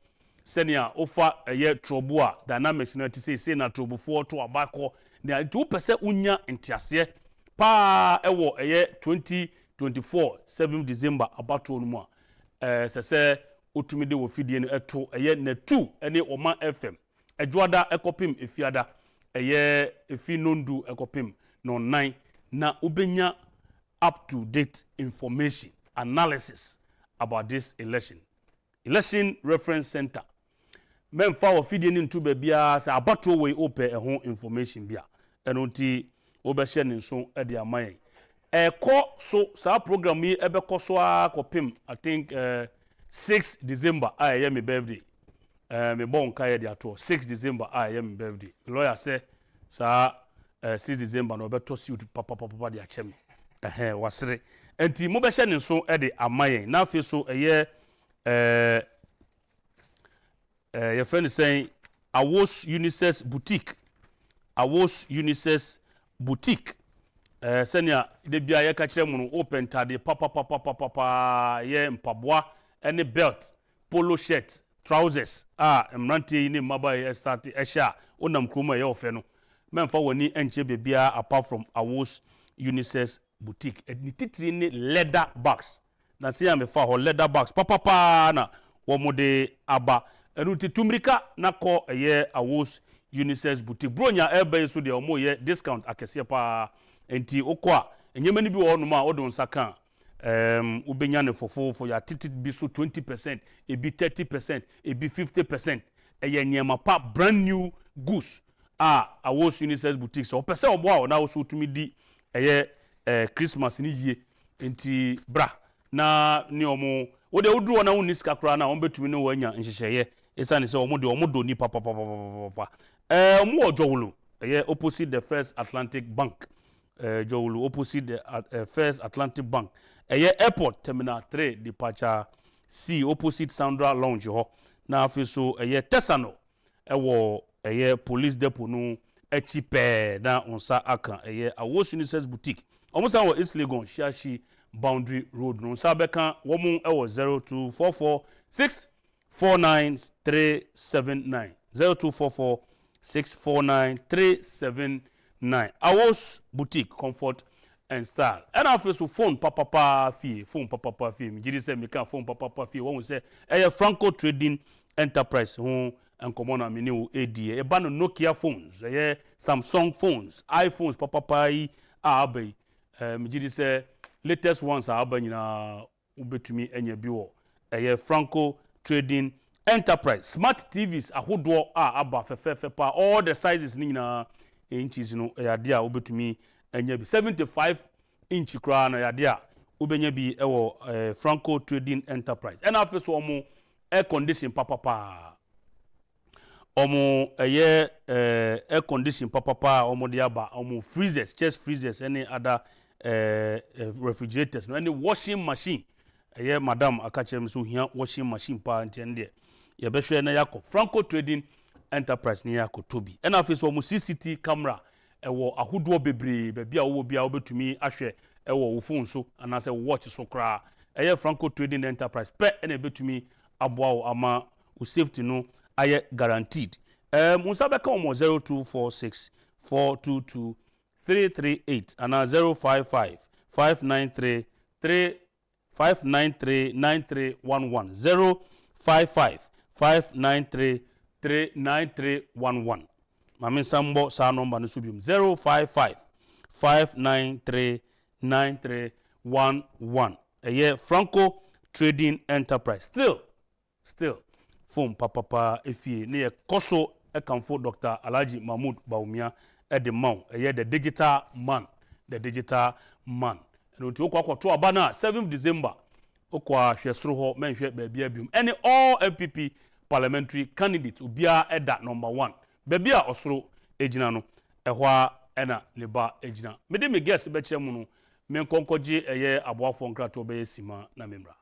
senia ofa trobo a dynamics no ti say na trobo 4 to abako na 2% unya ntiase pa ewo 2024 7 December abatro no mu sese otumide wo fidie no eto na 2 ene Woman FM adwada ekopim efiada efi nondu ekopim no 9 na ubenya up to date information analysis about this election reference center memfa wo fidie ni ntu bia sa abatro we ope ehon information bia enonti obehye ne nso de amaye so sa program yi ebekọ so akopim I think 6 December me birthday me bon kaye de ato 6 December me birthday lawyer say sa 6 December no beto suit papa de acheme wasere enti mo behye ne nso de amaye na afi so your friend is saying Awos Unisex Boutique senia de bia ye ka kire mu no open tade papa ye mpaboa any belt polo shirt trousers mrantie ni maba start esha onam kroma ye ofe no memfa woni enche bebia apart from Awos Unisex Boutique ni titiri ni leather bags na se ya me fa ho leather bags papa na wo mode aba enuti tumrika na ko Awos Unisex Boutique bronya ebe so de omo ye discount akese pa enti okwa enyemani bi wo no ma odon saka ubenya ne fofo ya titit bi so 20% ebi 30% ebi 50% nyema pa brand new goods Awos Unisex Boutique so pese obo a na wo so tumi di Christmas ni yie enti bra na ni omo wo de wodru na woni sika kra na won betumi ne wanya nhyehyeye esane se omo ni papa omo ojowulu opposite the First Atlantic Bank jowulu opposite the First Atlantic Bank airport terminal 3 departure C opposite Sandra Lounge ho na afiso Tesano ewo police depot no echipe na onsa aka Awos Unisex Boutique omo san wo East Legon Shiashi Boundary Road no sabeka womu ewo 0244649379 0244649379 Awos Boutique comfort and style. And after so phone papa fee, me jidi say me can phone papa fee. One we say Franco Trading Enterprise who and common na me new ADA. Ba no Nokia phones, Samsung phones, iPhones papa yi abai. Me jidi say latest ones abai nyina ubetumi enye bi wo. Franco Trading Enterprise. Smart TVs ahodo aba fefe pa all the sizes ni nyina inches no yade a ubetumi enye bi 75 inch kra na yade a ubenya bi ewo Franco Trading Enterprise. And after so omo air condition papa omo air condition papa omo de aba omo freezers, chest freezers, any other refrigerators, no any washing machine. Madam akachem so here washing machine pa ntende ye be hwe na yakọ Franco Trading Enterprise ni yakọ tobi and after so omo CCTV camera ewo ahodo bebre bia wo bia obetumi ahwe ewo wo phone so anase watch so kra Franco Trading Enterprise pe na ebetumi aboa wo ama wo safety no aye guaranteed. Musa beka omo 0246 422 338 and 055 593 9311 055 593 9311. Mami sambo sa number no subium 055 593 9311. Franco Trading Enterprise. Still phone papa efie ne koso ekamfo Dr. Alhaji Mahmoud Baumia edemau the digital man. No to okwa aba na 7th December okwa hwesoro ho menhwe baabi abium any all MPP parliamentary candidate obia eda number 1 baabi a osoro ejina no ehwa ena ne ba ejina mede me guess be kire mu no me nkonkoje aboafo nkrato be sima na memra.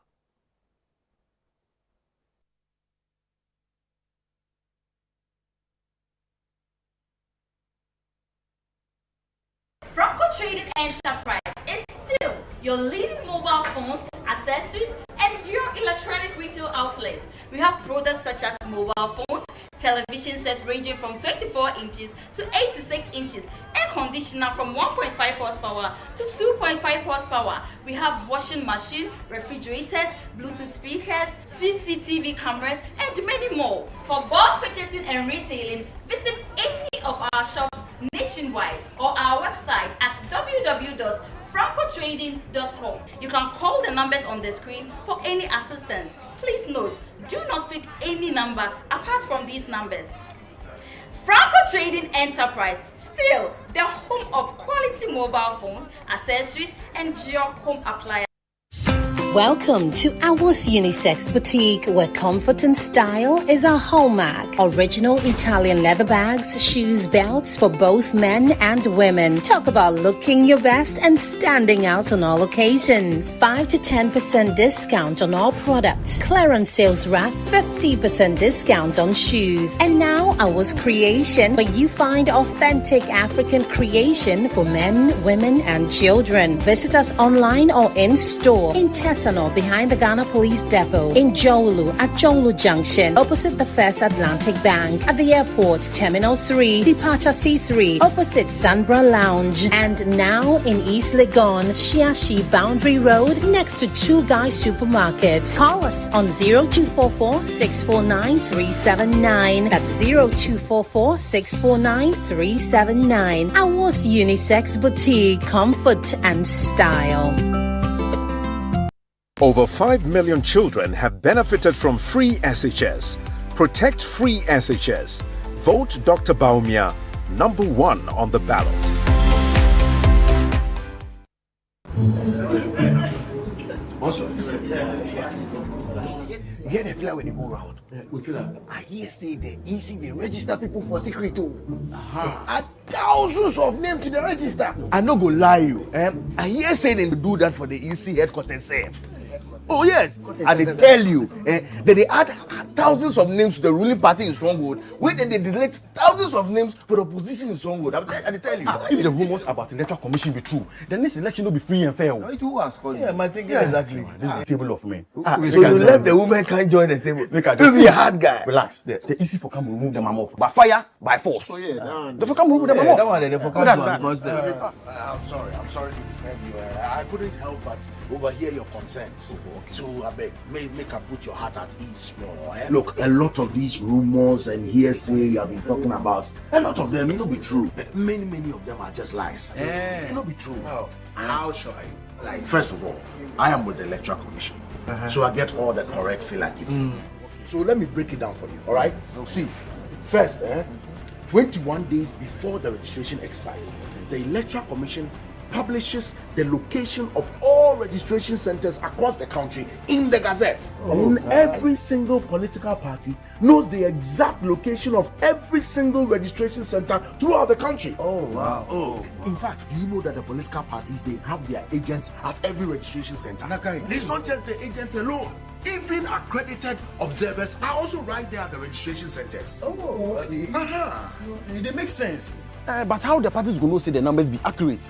Franco Trading Enterprise is still your leading mobile phones, accessories, and your electronic retail outlet. We have products such as mobile phones, television sets ranging from 24 inches to 86 inches, air conditioner from 1.5 horsepower to 2.5 horsepower. We have washing machine, refrigerators, Bluetooth speakers, CCTV cameras, and many more. For bulk purchasing and retailing, visit any of our shops nationwide or our website at www.francotrading.com. You can call the numbers on the screen for any assistance. Please note, do not pick any number apart from these numbers. Franco Trading Enterprise, still the home of quality mobile phones, accessories, and your home appliances. Welcome to Awos Unisex Boutique, where comfort and style is our hallmark. Original Italian leather bags, shoes, belts for both men and women. Talk about looking your best and standing out on all occasions. 5 to 10% discount on all products. Clearance sales rack, 50% discount on shoes. And now Awos Creation, where you find authentic African creation for men, women, and children. Visit us online or in store in behind the Ghana Police Depot, in Jolu at Jolu Junction, opposite the First Atlantic Bank, at the airport, Terminal 3, Departure C3, opposite Sunbra Lounge, and now in East Legon, Shiashi Boundary Road, next to Two Guys Supermarket. Call us on 0244 649 379. That's 0244 649 379. Awos Unisex Boutique, comfort and style. Over 5 million children have benefited from free SHS. Protect free SHS. Vote Dr. Baumia, number 1 on the ballot. Also, you hear the fly when you go around? I hear say the EC they register people for secret too. Add thousands of names to the register. I no go lie you. I hear say they do that for the EC headquarters. Oh yes, and they tell you that they add thousands of names to the ruling party in Stronghold, where they delete thousands of names for the opposition in Stronghold. I tell you. If the rumors about the Electoral Commission be true, then this election will be free and fair. Who has called you? Yeah, my thinking exactly. This is the table of men. So you left the woman can't join the table. This is a hard guy. Relax. The easy for come remove them off by fire, by force. Oh yeah, the for come remove them off. That one they for come because I'm sorry to disturb you. I couldn't help but overhear your concerns. So I beg, make her put your heart at ease more. Look, a lot of these rumors and hearsay you have been talking about, a lot of them may not be true. Many of them are just lies. They may not be true. Oh. How shall I? First of all, I am with the Electoral Commission, so I get all the correct feel I give. So let me break it down for you. All right. See, first, 21 days before the registration exercise, the Electoral Commission publishes the location of all registration centers across the country in the Gazette. And every single political party knows the exact location of every single registration center throughout the country. Oh, wow. Oh, in fact, do you know that the political parties, they have their agents at every registration center? It's not just the agents alone. Even accredited observers are also right there at the registration centers. It makes sense. But how the parties going to say the numbers be accurate?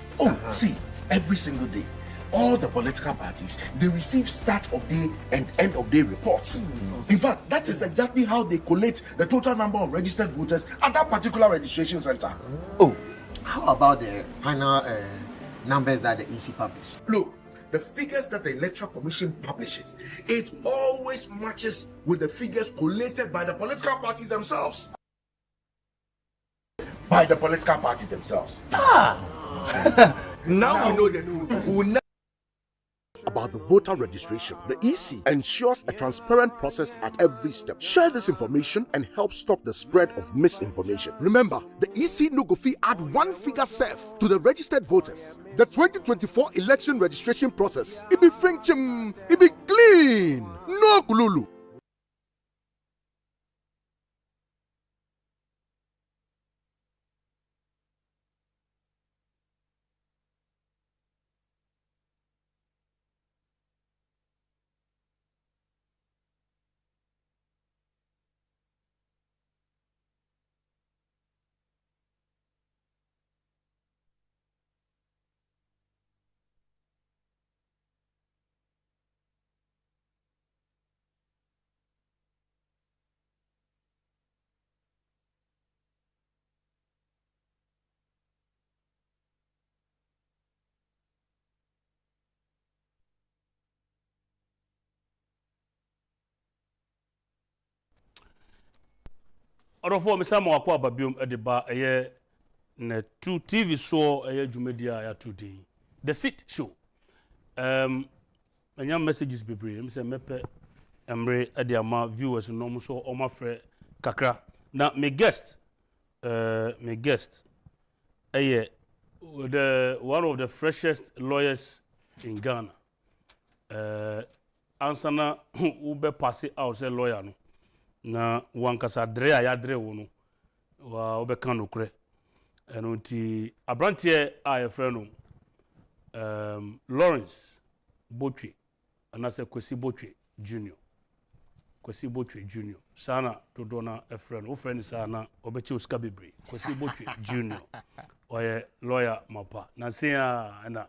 See, every single day, all the political parties, they receive start of day and end of day reports. In fact, that is exactly how they collate the total number of registered voters at that particular registration center. Oh, how about the final numbers that the EC publish? Look, the figures that the Electoral Commission publishes, it always matches with the figures collated by the political parties themselves. Now we know the truth. About the voter registration, the EC ensures a transparent process at every step. Share this information and help stop the spread of misinformation. Remember, the EC no go fit add one figure self to the registered voters. The 2024 election registration process, it be frank, it be clean, no kululu. Orofo mesama wako ababium edeba eye ne 2 TV show eye dwumedia ya 2D. The Sit Show. Anya messages bebre me say mepe emre ede ama viewers no mo so o mafre kakra. Na me guest eye the one of the freshest lawyers in Ghana. Ansana ube pass out say lawyer no. Na wankasa dre a ya dre wo no wa obeka no kure eno nti abrantie a ye frɛ no Lawrence Botchway anase Kwesi Botchway Junior sana dodo na e frɛ no wo frɛ ni sana obechi uska bebre Kwesi Botchway Junior oye lawyer mapa na sia na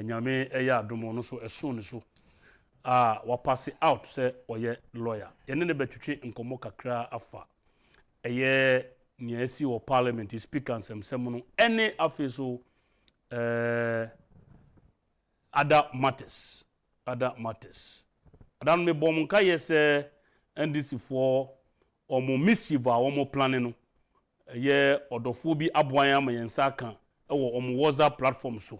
nyame eya adomo no so eso ne so wa pass out say oye lawyer yene ne betwetwe nkomo kakra afa eye niasi wo parliament speaker nsem no any afi so other matters adan me bom nka yese NDC for omo mischief a omo planning no ye odofo bi aboan amayensa kan e wo omo WhatsApp platform so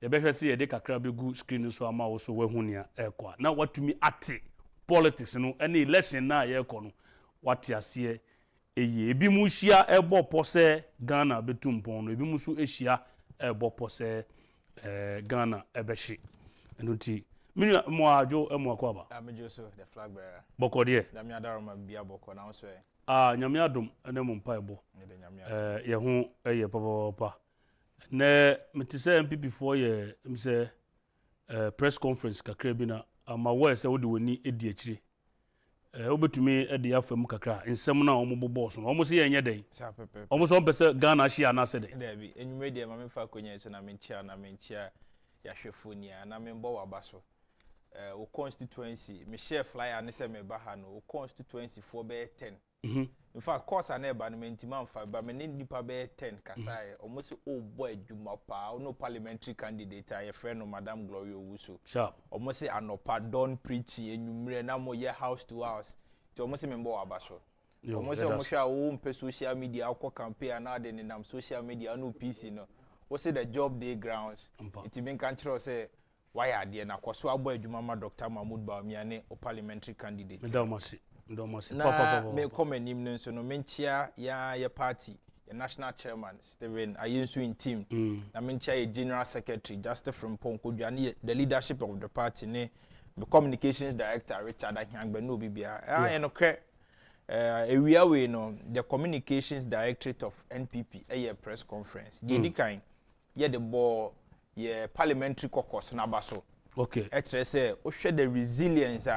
ebehwese ye de kakra begu screen so ama wo so wahunia ekwa na watumi ate politics no any election na ye ekọ no wate ase eye ebi mu hia ebo pose Ghana betumpon no ebi mu so ehia ebo pose Ghana ebehye enunti minu mo ajo emo akwaba amejo so the flag bearer boko de nyame adaroma bia boko na so nyame adom ene mo mpa ebo ye ho eye papa ne metise MPP for ye mse press conference kakra bi na ama wo se wo de woni edi akire obetumi edi afam kakra nsem na omo boss no omo se yenye den omo so pese Ghana hia na se den da bi enwume de ma me fa konya so na menchia ya hwefonia na me mbo wabaso o constituency me share flyer ne se me ba ha no o constituency for be 10 in fact course na eba no mentima mfa ba me ne nipa be 10 kasae almost o boy adwuma pa no parliamentary candidate a ye friend no Madam Gloria Owusu almost anopa don preach enwumre na mo ye house to house to almost me mbo wabaso almost almost a o mpe social media akọ campaign na de nam social media no PC no we say the job day grounds it mean kan kire say why are there na kwaso abo adwuma ma Dr. Mahmoud Bawumia ne o parliamentary candidate Ndomasi papa me come nim no so no menchia ya party ya national chairman Steven Ayensu in team na menchia ya general secretary Justin Frimpong and the leadership of the party ne the communications director Richard Ahyangbe no bibia no kre area we no the communications directorate of NPP a press conference di kan ye the ball ye parliamentary caucus na baso okay say o share the resilience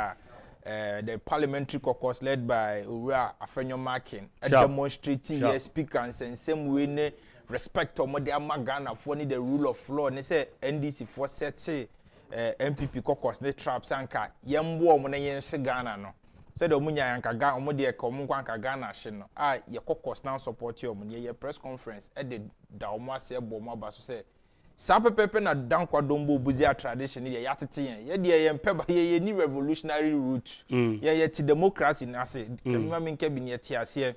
the parliamentary caucus led by Ura Afenyo Markin demonstrating your speakers and same way ne respect omo de amagana for ni the rule of law ne say NDC for set MPP caucus ne traps anka yembo omo na yense Ghana no said omo nya anka Ghana omo de ka omo anka Ghana hye no ye caucus now support omo ye press conference the da omo ase bo omo abaso say Sapepepe na dankwa dombo buzia tradition ye yatete ye de ye mpeba ye ni revolutionary route ye ti democracy na ase kemma menke bi ne ye ti ase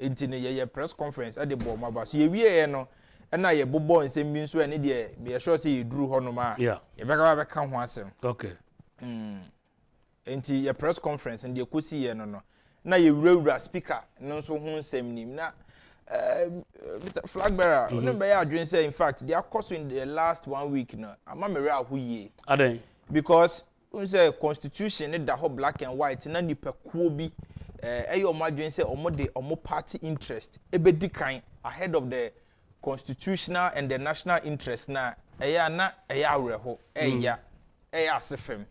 enti ne ye press conference at the bo maba so ye wie no na ye bobo nsem bi nso ne de me sure say ye duru hono ma ye beka ho asem okay enti ye press conference and ye kosi ye no na ye wura speaker no nso ho nsem nim na Mr. Flag bearer, adwin say in fact they are cost in the last 1 week no amamere ahuye aden because we say constitution in the whole black and white na nipakuo bi eyo adwin say omo party interest ebedi kan ahead of the constitutional and the national interest na eya awreho eya asefem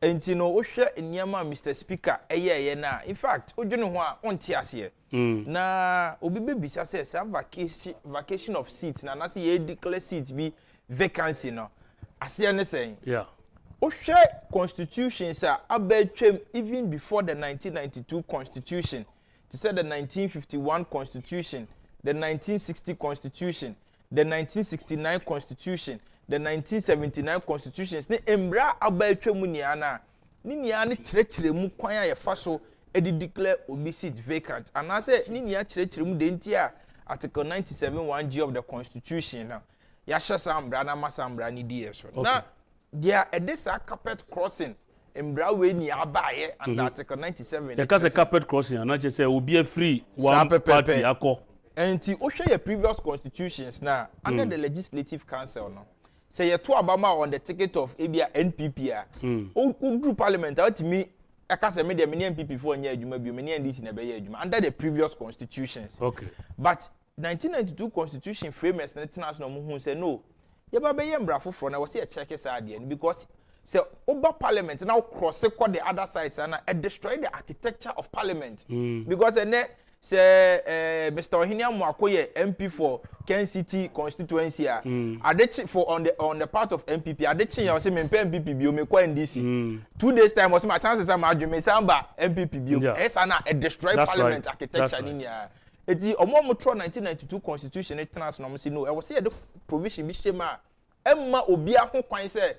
enti no wo hwe nniama Mr. Speaker eye na in fact odwene ho a onti ase na obi bebisa say some vacation of seats na say ye declare seats be vacancy no ase ne say wo hwe constitutions a abetwem even before the 1992 constitution to say the 1951 constitution the 1960 constitution the 1969 constitution the 1979 constitutions ne embra abaetwemu nia na ni nia ne kyerɛkyerɛ mu kwan a yɛfa so edi declare obi seat vacant and I say ni nia kyerɛkyerɛ mu de ntia article 97 1G of the constitution na ya hyɛ sambra na masambra ni die so na there this carpet crossing embra we ni abaye and article 97 the case carpet crossing na che say obi free one party akọ enti o hwɛ your previous constitutions na under the legislative council no say you to abama on the ticket of Abia NPP o group parliament ultimately aka say me de me NPP for nya adwuma bi me NDC na be ya adwuma under the previous constitutions okay but 1992 constitution framers na international mo hu say no ye ba be ye mbra foforo na we say check say ade because say over parliament now cross the other sides and destroy the architecture of parliament because say Mr. Ohinia Mwakoye MP for Kencity constituency adechi for on the part of MPP adechi ya say mempe MPP bi o me kwa NDC 2 days time was my chances am adweme samba MPP bi o esa na destroy parliament architecture ni nia eti omo 1992 constitution it trans no say no e was say the provision bi shema emma obi ahon kwan say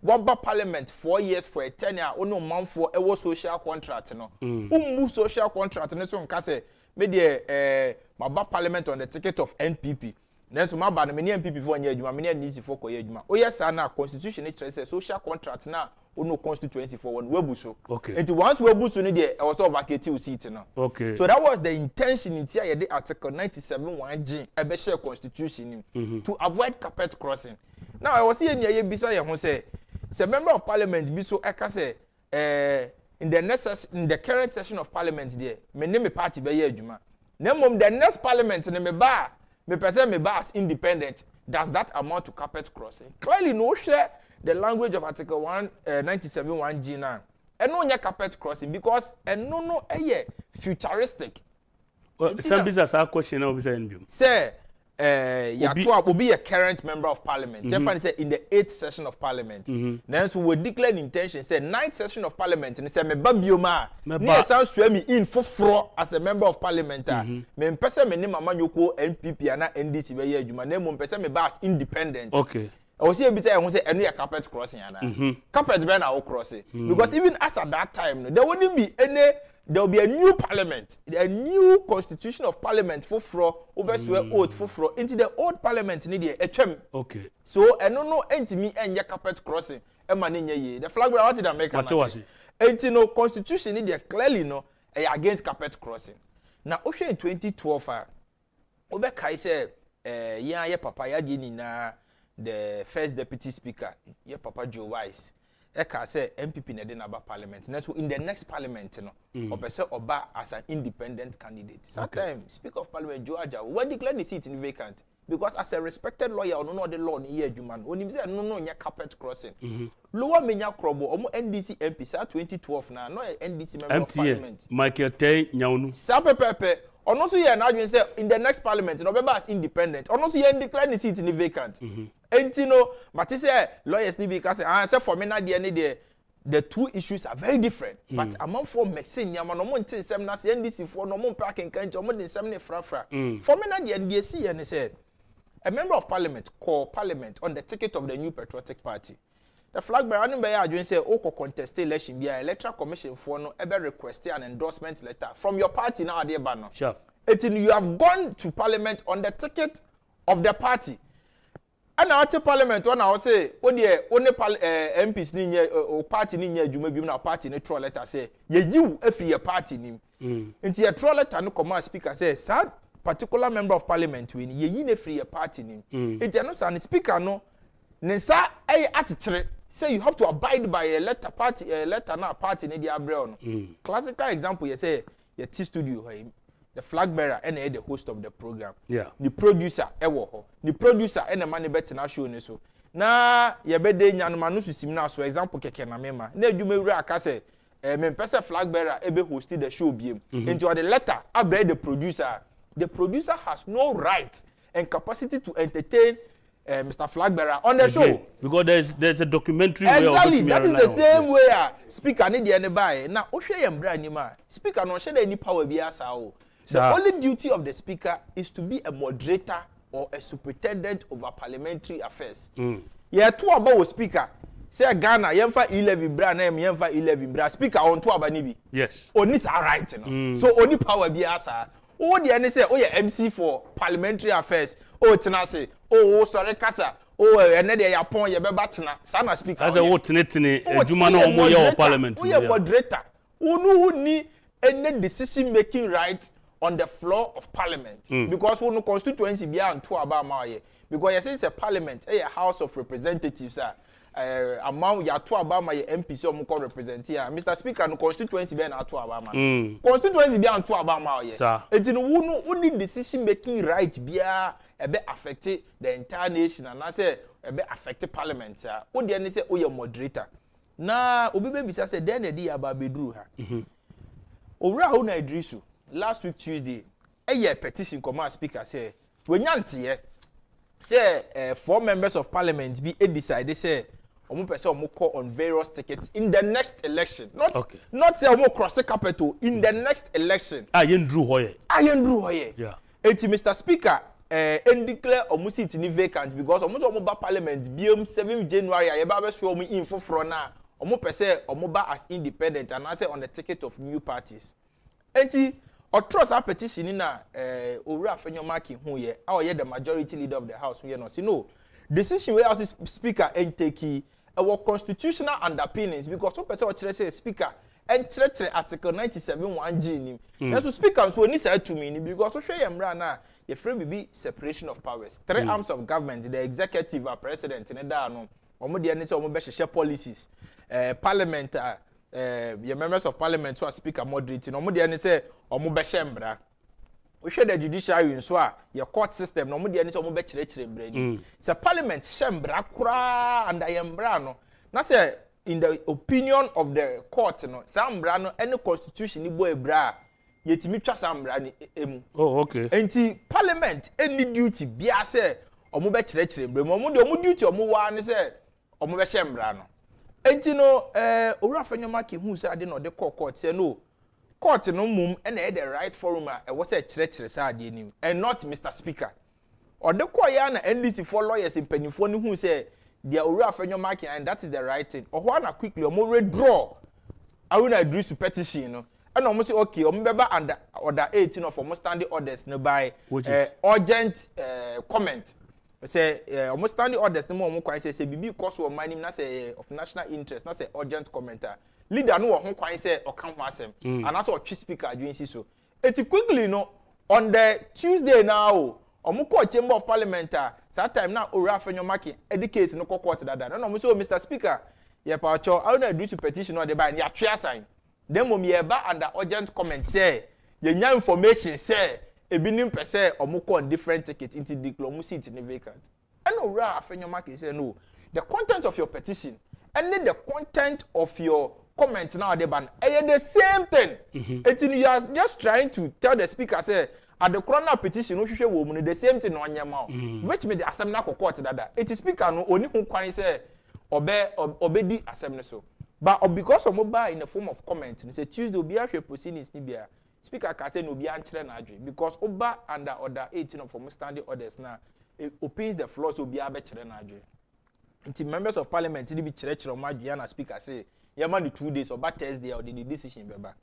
waba parliament 4 years for a tenure ono manfo e wo social contract no ummu social contract ne so nka say me de maba parliament on the ticket of NPP then so maba na me NPP for nya adwuma me NDC for koye adwuma o yes na constitution e say social contract na ono constituency for one webuso okay and once webuso ne de e was vacate seat no okay so that was the intention in here the article 97 1G e be share constitution to avoid carpet crossing now I was saying ye bisa ye ho say member of parliament be so eka say in the current session of parliament there me name party be ye adwuma na mom the next parliament ne me ba me person me ba as independent does that amount to carpet crossing clearly no share the language of Article 197 1G now. And no carpet crossing because and no futuristic. Some business are question now be say Yatua will be a current member of parliament. Mm say in the 8th session of parliament. Then so we declare an intention say 9th session of parliament and say me babioma me sound swim me in for as a member of parliament. Me pese me name mama nyoko NPP and NDC be ye adwuma na mo pese me ba independent. Okay. I was here beside I say any carpet crossing carpet be na crossing because even as at that time there wouldn't be any. There will be a new parliament, a new constitution of parliament for over swear oath for into the old parliament need a term. Okay. So I don't know enti me and your carpet crossing. The flag we wanted to make a no constitution need clearly no against carpet crossing. Now in 2012 Obe Kai say yeah papa ya di na the first deputy speaker, yeah papa Joe Wise. Eka say MPP na dey na parliament. Next in the next parliament no, opese oba as an independent candidate. Sometimes Speaker of Parliament Joe Agyapong when declare the seat in vacant because as a respected lawyer no know the law ni here adwuma no. Onim say no nya carpet crossing. Lower menya krobo omo NDC MP sa 2012 na no NDC member of parliament. Michael Tay nyawnu. Sa pepepe ono so ye na adwin say in the next parliament no be as independent. Ono so ye declare the seat in vacant. Entino, Mati say lawyers need because say for me na the two issues are very different. But among for medicine, yama no mo ntin sem na say NDC for no mo parking kan o mo din sem ne frafra. For me na the NDC and say a member of parliament call parliament on the ticket of the New Patriotic Party. The flag bearer no be adwin say o ko contest election bia electoral commission for no ebe request an endorsement letter from your party now dey ba no. Sure. You have gone to parliament on the ticket of the party. And now at parliament when I say only MPs ni o party ni adwuma bi na party ni throw letter say you every your party ni nti your throw letter no command speaker say sad particular member of parliament we ni ye na free your party ni nti no say speaker no ne sa atitre say you have to abide by a letter na party ni dey abrel no classical example you say your T studio the flag bearer and the host of the program. Yeah. The producer ewo. The producer and the money bet na show ni so. Na ye be de nyanuma no susim na so example keke na mema. Na adwumawura aka say me pese flag bearer ebe host the show biem. Into the letter abre the producer. The producer has no right and capacity to entertain Mr. Flag bearer on the show because there's a documentary exactly that is the same way speaker need the buy. Now o hwe yem bra ni ma speaker no hwe da ni power bi asa o. The only duty of the speaker is to be a moderator or a superintendent over parliamentary affairs. Yeah, two about speaker. Say Ghana, yemfa 11 bra na yemfa 11 bra. Speaker on two aba ni bi. Yes. Oni sa right no. So oni power bi asa. O de any say o ye MC for parliamentary affairs. O tena say, o sorry kasa. O ene de Agyapong ye beba tena. Sa na speaker. As a what tene adwuma na omo ye parliament. O ye moderator. Unu ni any decision making right on the floor of parliament because we no constituency be and two about my because you say it's a parliament a house of representatives among ya two about my MPs or mo represent here Mr. Speaker no constituency be na two about my constituency be and two about my it no only decision making right be e be affect the entire nation and I say e be affect parliament o dey say o your moderator na obi be bisa say then e dey aba bedru ha owura ho na Idrisu last week Tuesday a petition command speaker say we nyantie say 4 members of parliament be decide say omo person omo call on various tickets in the next election not say omo cross the capital in the next election ayendru hoye yeah enti Mr. Speaker declare omo seat ni vacant because omo ba parliament biom 7 January ye ba be so omo in foforo na omo person omo ba as independent and I say on the ticket of new parties enti or trust our petition in Owura Afenyomaki who ye the majority leader of the house who ye no see no decision where as speaker and take our constitutional underpinnings because some person what say speaker and article 97 1G nim na so speaker so ni say to me because so hwe yemra na ye frame be separation of powers 3 arms of government the executive and president ne da no omo de ne say omo be hye policies parliament your members of parliament who are speaker moderating omo de ne say omo be shembra we share the judiciary in so your court system no mo de ani so mo be kire brani say parliament shembra kura and ayembra no na say in the opinion of the court no sambra no any constitution ni bo ebra yetimi twa sambra ni emu. Oh, okay. Enti parliament any duty bia say omo be kire brani omo de omo duty omo wa ni say omo be shembra no. Enti no owura fanyoma ke hu say ade no de court say no court no mum and the right forum was a kire say ade nim and not Mr. Speaker. Or the koya na NDC for lawyers in penifo ni hu say their owura fanyoma ke and that is the right thing. Or wanna quickly omo withdraw I will agree to petition no and omo say okay omo beba under order 18 of omo standing orders no by urgent comment. Say almost standing orders no more kwan say bibi cause of money na say of national interest na say urgent commenter leader no ho kwan say o kan ho asem and also chief speaker adwin si so eti quickly no on the Tuesday now omo call chamber of parliament that time na ora afenyomaki educate no court dada no mo say Mr. Speaker ye pa cho I na do to petition no dey by ya twa sign then mo me ba under urgent comment say ye nya information say ebinim pese omuko on different ticket into the clomu seat in vacant. And ora afenyoma ke say no. The content of your petition and the content of your comment now the ban the same thing. You are just trying to tell the speaker say at the corona petition no hwehwe wo mu the same thing on yama. Which me the assembly court dada. It is speaker no oni hu kwan say obedi assembly so. But because of mobile in the form of comment, say Tuesday obi ahwe proceedings ni bia. Speaker can say no be answer na adwe because oba under order 18 of form standing orders now it opens the floor so be abekire na adwe. Until members of parliament dey be kire mo adwe na speaker say yama the 2 days oba Thursday or the decision beba.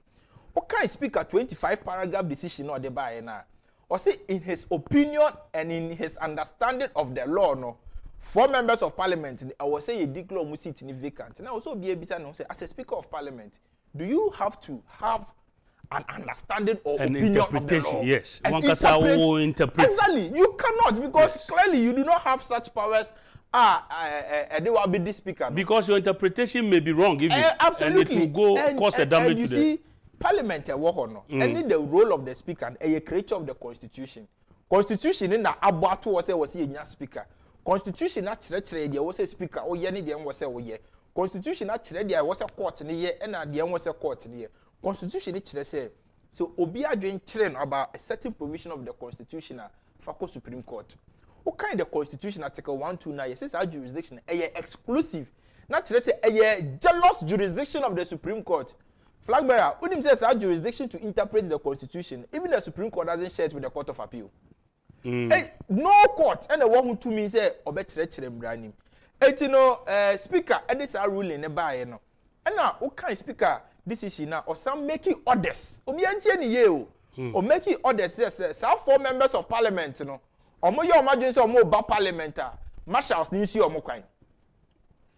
Okay, speaker 25 paragraph decision or the buy na. Or say in his opinion and in his understanding of the law no 4 members of parliament I was say a declare mu seat in vacant. Now also be able to say as a speaker of parliament do you have to have an understanding or an opinion interpretation, of the law. Yes. And One can interpret. Exactly. You cannot because clearly you do not have such powers. They will be this speaker. No? Because your interpretation may be wrong, absolutely. And it will go cause a damage to you see, Parliament and the role of the speaker and a creature of the constitution. Constitution in the abatu was a speaker. Constitution not there was a speaker. Oh, yeah, was a yeah. Constitution not there was a court in the year and there was a court in the year. Constitution it say so obi adwen train about a certain provision of the constitution for Supreme Court. What kind of constitution article 129 says our jurisdiction exclusive. Not say a jealous jurisdiction of the Supreme Court. Flag bearer, Udim says our jurisdiction to interpret the constitution. Even the Supreme Court doesn't share it with the Court of Appeal. No court and the one who to me say obetre brani. Speaker and this are ruling by no. And now what kind speaker this is now or some making orders obi antie ni ye o or making orders yes 4 members of parliament no omo ye emergency omo ba parliament marshals ni si omo kwan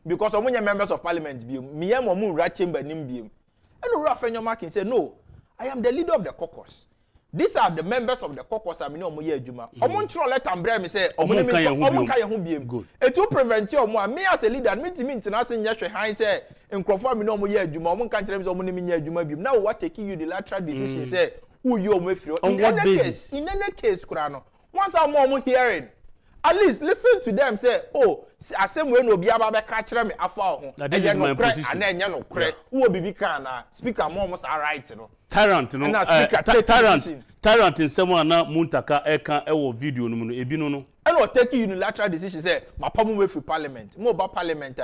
because omo nye members of parliament bi me yam omo ra chamber nim bi and ora fanyoma can say no I am the leader of the caucus. These are the members of the caucus I mean omo ye adwuma omo ntro let am bra me say omo kan ye ho biem it will prevent you omo me as a leader me international nya hwe han say nkrofo me no omo ye adwuma omo kan kire me say omo ne nya adwuma biem now what taking you the lateral decision say who you omo afiro in any case kura no once omo hearing at least listen to them say oh asem we no bia ba be ka kire me afa ho this is my position and enya no kure wo bibi kan na speaker mo almost right no tyrant no tyrant in someone na muntaka eka ewo video no ebi no and o take unilateral decision say ma pamu we free parliament mo ba parliament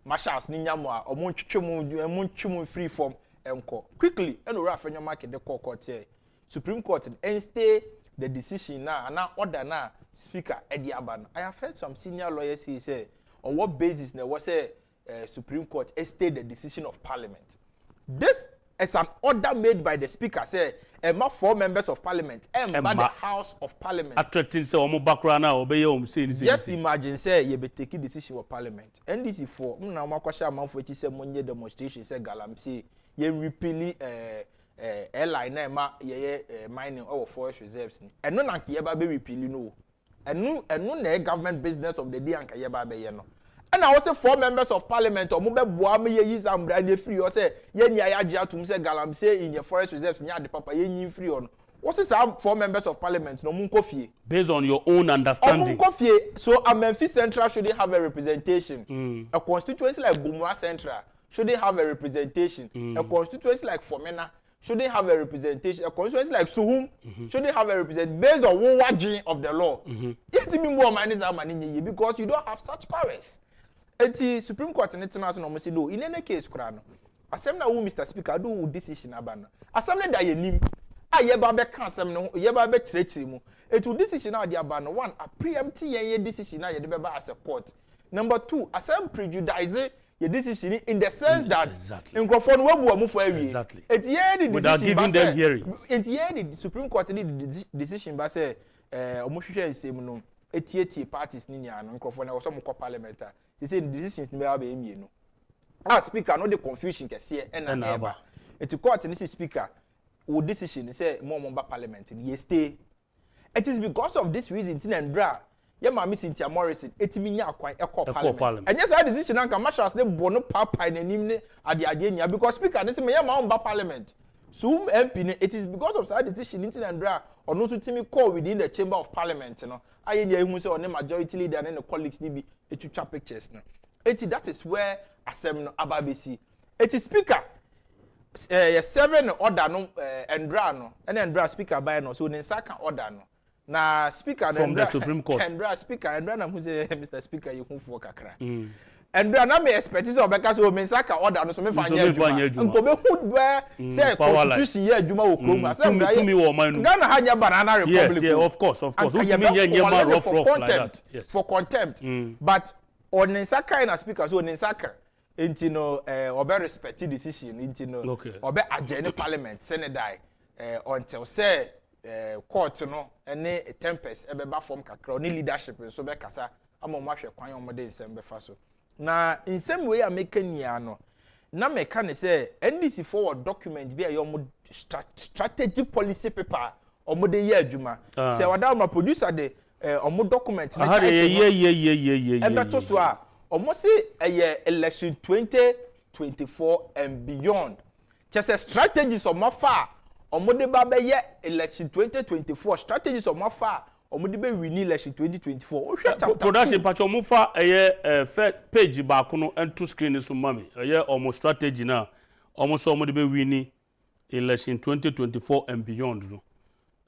marshals ni nyamo a omo ntwemu free form enko quickly and ora afenyo market the court here Supreme Court and stay the decision now and order now speaker Eddie Aban. I have heard some senior lawyers say on what basis there was a Supreme Court stay the decision of parliament. This is an order made by the speaker say 4 members of parliament and by the house of parliament attracting say omo background obey say just imagine say you be taking decision of parliament NDC for na makwasha amanfo echi say monye demonstration say galamsey ye repeal airline na ma ye mining our forest reserves ni eno na nke ye ba be repeal no eno na government business of the day anka ye ba be ye no. And I was 4 members of parliament or mobile boami ye is am brand free or say ye nya ya Agyapong say galam say in your forest reserves nya de papa ye nyi free on What is our 4 members of parliament? No munkofie. Based on your own understanding. Munkofie. So a Memphis Central shouldn't have a representation. A constituency like Gumra Central shouldn't have a representation. A constituency like Fomena shouldn't have a representation. A constituency like Suhum shouldn't have a representation based on one wording of the law. Because you don't have such powers. The Supreme Court in international no. In any case, Kurano. Assembly na Mr. Speaker do decision abana. Assembly da yenim. Yeba be kan asem no yeba be kirekiri mu. Etu decision na de abana one a preempt ye decision na ye de beba as a court. Number 2, asem prejudice your decision in the sense that exactly. Nkrofo no wabu amu for awie. Exactly. Without giving them hearing. The Supreme Court the decision ba say omo hwehwe nsem no etieti parties ni nya no Nkrofo na wo so mo parliament. They say the decisions may have been no. As speaker, no the confusion can see and ever. It's a court and this is speaker. Who decision say more parliament and stay. It is because of this reason in Ndra. Yeah, Mammy Cynthia Morrison, it mean quite a parliament. And yes, I decision and commercials they bono papa in the at the idea because speaker this may my own parliament. So MP it is because of that decision in Ndra or no to Timmy call within the chamber of parliament. You know, I hear who say on the majority leader and then the colleagues need be to pictures now. That is where asem no ababesi. It is speaker 7 order no Ndra no and Ndra speaker by no so Ninsaka order no. Na speaker from the Supreme Court. Ndra speaker Ndra na who say Mr. Speaker you for kakra. Ndra na me expertise obeka so Ninsaka order no so me fanya adwuma. Nko be hood where say constitution ye adwuma wo krom asem Ndra to me wo man no. Ghana hanya banana republic. Yes, of course. To me nyema rough like that. Yes. For contempt. But on Ninsaka na speaker so Ninsaka intino obe respect decision intino obe agene parliament senedai until say court no any tempest ebe ba form kakra ni leadership so be kasa amoma hwe kwan omode nsem be fa so na in same way amekania no na meka ne say NDC forward document bi ayo strategy policy paper omode ye adwuma say wada ma producer de omo document na ebe to so a almost say election 2024 and beyond. Just a strategies of my far. Omode ba be election 2024 strategies of my far. Omode be win election 2024. Production patch omufa page ba kono ento screen so mami. Almost strategy na. Almost omode be win election 2024 and beyond no.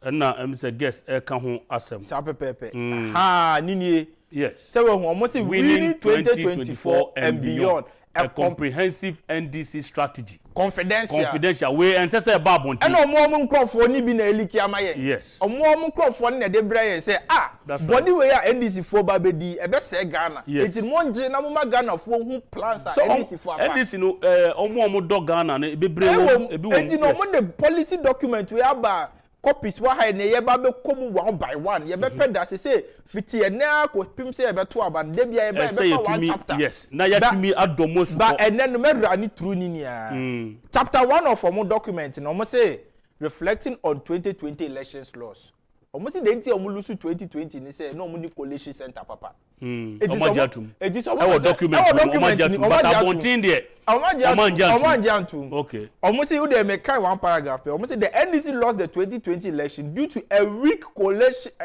And now I'm say guess ka ho asem. Sa pepepe. Ha nini. Yes. So we almost winning 2024 and beyond. A comprehensive NDC strategy. Confidential. We and say babon. And omo nkrofo ni bi na eliki amaye. Yes. Omo nkrofo na de bra say body we NDC for babedi e be say Ghana. Yes. It monje na mo Ghana for who plans are NDC for afa. NDC no omo do Ghana na e be bre wo e bi wo. It no mo the policy document we aba copies wa ha na ye ba be come one by one ye be peda say fiti na ko pim say ye be to aba de bia ye be one chapter. Yes, na ya timi adomo but and then me rani through ni nia chapter 1 of our document na mo say reflecting on 2020 elections laws almost the nti omo lose 2020 ni say no omo ni collation center papa it is our document but abontin there Omanjantum. Okay. Almost say you dey make one paragraph. Almost say the NDC lost the 2020 election due to a weak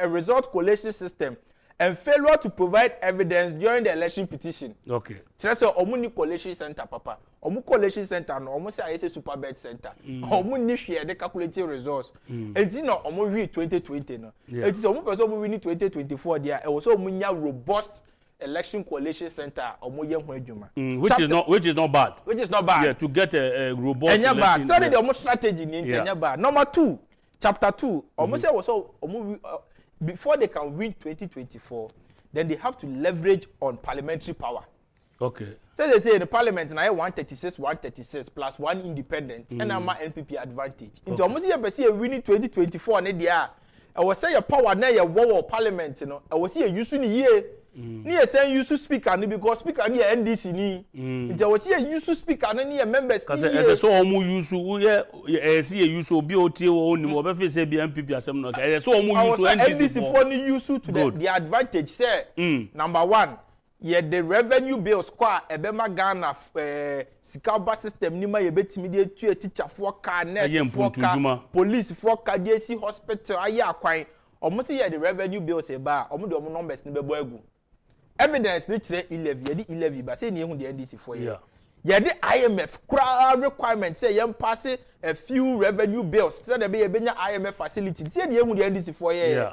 result collation system and failure to provide evidence during the election petition. Okay. So omuni collation center papa. Omu collation center no almost say I say super bed center. Omu ni share the calculating results. Enti no omu win 2020 no. Enti omu person omu win 2024 there. E also omu nya robust election coalition center which is not bad. Yeah, to get a robust election. Bad. So the almost strategy bad. Number 2, chapter 2, almost say also before they can win 2024, then they have to leverage on parliamentary power. Okay. So they say in the parliament now 136 plus 1 independent and I'm NPP advantage. Into almost you see a winning 2024 and there I was say your power now your war parliament, you know. I was see a use in year. Ni say use speaker ni because speaker ni NDC ni. Nti I was see a use speaker ni members. Cause so omu use we see a use obi otie wo ni mo be fe say bi MPP asem no. So omu use NDC for ni use to the advantage say number 1 ye the revenue bills kwa ebema Ghana sikaba system ni ma ye betimi de tu teacher for car nurse for car police for car DC hospital aye akwan omo se ye the revenue bills e ba omo de omo numbers ni bebo agu evidence ni kire 11 ye di 11 ba say ni ehun de NDC for ye ye the IMF crowd requirement say ye pass a few revenue bills say there be ye benya IMF facility say ni ehun de NDC for ye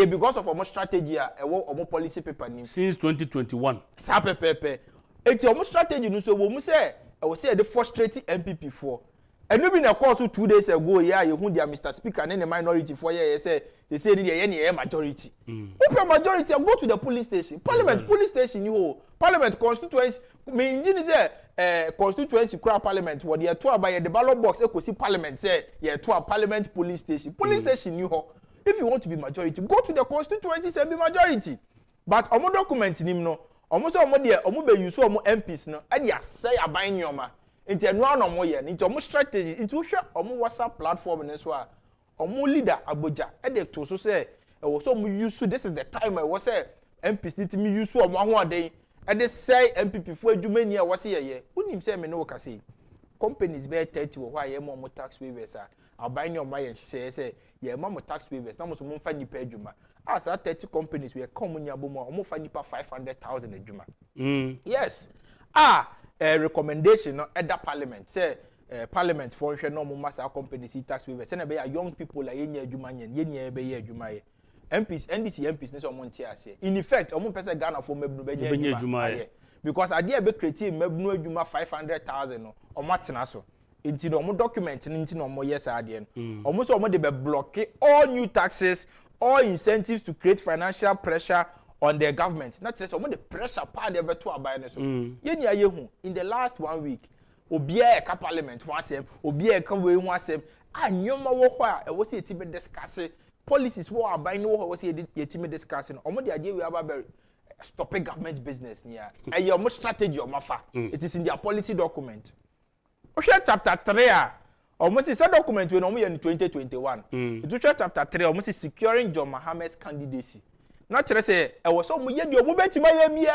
because of our strategy our policy paper since 2021 sa pepepe eti our strategy no so wo mu say we say the frustrated MPP for and no be na course 2 days ago ya you hu dia Mr Speaker and the minority for here say they say the majority open majority go to the police station parliament police station you parliament constituency me engine say constituency crowd parliament what they to about the ballot box ekosi parliament say you to a parliament police station you ho. If you want to be majority, go to the constituencies and be majority. But omo document nim no, omo so omo de omo be use omo MPs no, e dey say aban nyoma. Nti enu an omo ye, nti omo strategy, nti wo hwe omo WhatsApp platform ne so a, omo leader Abuja, e dey to so say, e wo so omo use this is the time I was say MPs need to me use omo ahoden, e dey say MPP fo adwuma ni a wo say ye. Unim say me no ka say. Companies be 30 wo hwa ye mo tax waivers a aban nyoma ye say ye mama tax waivers na mo so mo fa nipa adwuma as 30 companies we come nya bomo o mo fa nipa 500,000 adwuma yes recommendation no at parliament say parliament for hwe no mo masa companies tax waivers say na be young people la ye nya adwuma nya ye nya be ye adwuma ye MPs NDC MPs ne so mo ntia ase in effect o mo pese Ghana for mabnu be nya adwuma ye because idea be create mabnu adwuma 500,000 no o matena so into no document into no more yes ade no almost almost they be block all new taxes all incentives to create financial pressure on the government not say almost the pressure part they be to abai so ye nia ye hu in the last 1 week obia e ka parliament wan asem obia e ka we hu asem anyoma wo ho a e wo se eti be discuss policies wo abai no wo se eti me discuss no almost the idea we about stopping government business nia e your strategy o mafa it is in their policy document chapter 3 almost is a document when in 2021 it chapter 3 almost securing John Mahama's candidacy not say I was so muye di omo beti maye bia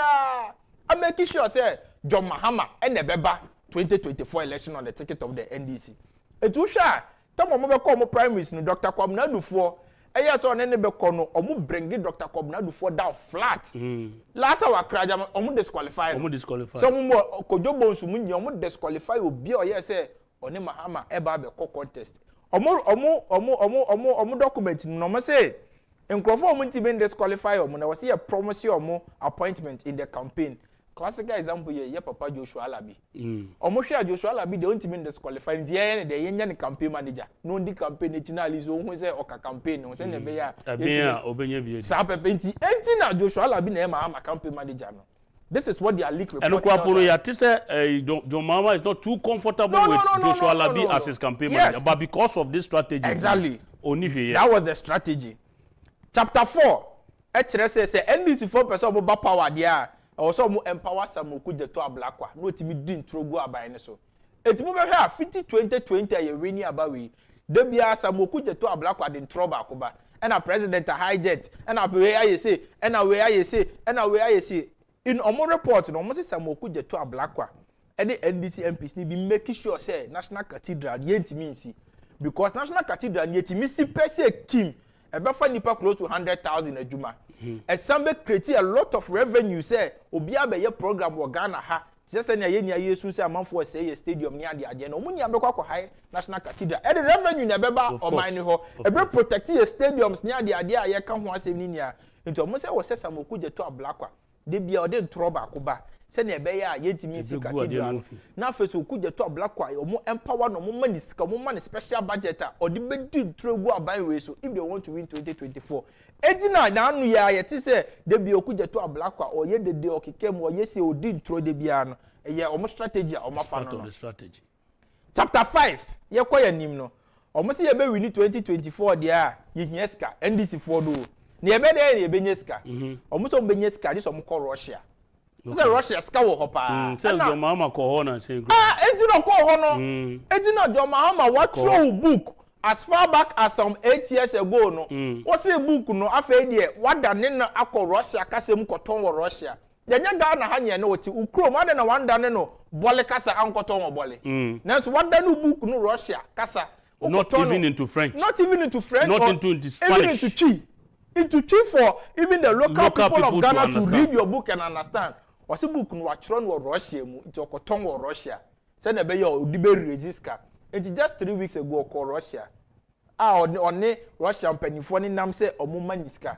I make sure say John Mahama and the beba 2024 election on the ticket of the NDC it will share tam omo be call prime minister Dr. Kwamnadu for eya so ne be call no omo bring Dr. Kwamnadu for down flat last hour kraja omo disqualify so mo kojobo nsu mu nyi omo disqualify obi o ye say oni Mahama eba be call contest omo document no mo say nkrofo omo nti be disqualify omo na was here promise omo appointment in the campaign classical example ye papa Joshua Alabi omo hwe Joshua Alabi de ontimi disqualify ndi ye de ye nya campaign manager no ndi campaign nationalize o say oka campaign no say ne be ya obenya bi sa pepe nti na Joshua Alabi na ma campaign manager no this is what they are leak reporting. And Kwapuro ya tise John Mahama is not too comfortable with Joshua Alabi as his campaign manager but because of this strategy exactly only that was the strategy. Chapter 4 say NDC 4% of power there also mo empower Samoku Jeto Ablakwa no timi din trogo aban ne so etimo be hwa 2020 ye reni abawe de bia Samoku Jeto Ablakwa din trouble akoba na president hijet na we aye say na we aye say na we aye say in omo report no mo say Samoku Jeto Ablakwa any NDC MPs ni be making sure say National Cathedral ye ntimi nsi because National Cathedral ye ntimi si pese kim ebefa nipa close to 100,000 adwuma Esambe create a lot of revenue say obi abeye program wo Ghana ha say na ye nia yesu say amanfo say ye stadium ni ade na omunia be kwakọ high National Cathedral e the revenue na beba o man ni ho e be protect ye stadiums ni ade a ye ka ho asem ni nia nti omo say wo say Samoku Jeto Ablakwa de bia o de trouble akoba say na ebe ya ye timi si cathedral na face Oku Jeto Ablakwa omo empower no mo mani sika mo mani special budget o de be di trogu aban we so if they want to win 2024 edina na anu ya ye ti say de bia Oku Jeto Ablakwa o ye de okikam o ye say o di intro de bia no ye omo strategy omo fa no strategy. Chapter 5 ye koya nim no omo say ye be win 2024 dia ye hieska NDC for do na ye be de ye be nyeska omo so be nyeska dis omo call Russia. Say Russia ska wo ho pa. Say John Mahama ko ho na say. Enti no ko ho no. Enti no John Mahama what throw book as far back as some 8 years ago no. What say book no afei de what da ne na akọ Russia kasem ko ton wo Russia. Yenya Ghana ha ne no ti ukro ma na wanda ne no bole kasa ankoto mo bole. Nanso wanda no book no Russia kasa. Not even into French. Not even into French. Not into Spanish. Even into Chi. Into Chi for even the local people of Ghana to read your book and understand. Wasi book no watchron wo Russia mu into okoton wo Russia. Say na be your odibe resist ka. It's just 3 weeks ago call Russia. On Russia mpanifo ni nam say omuma niska.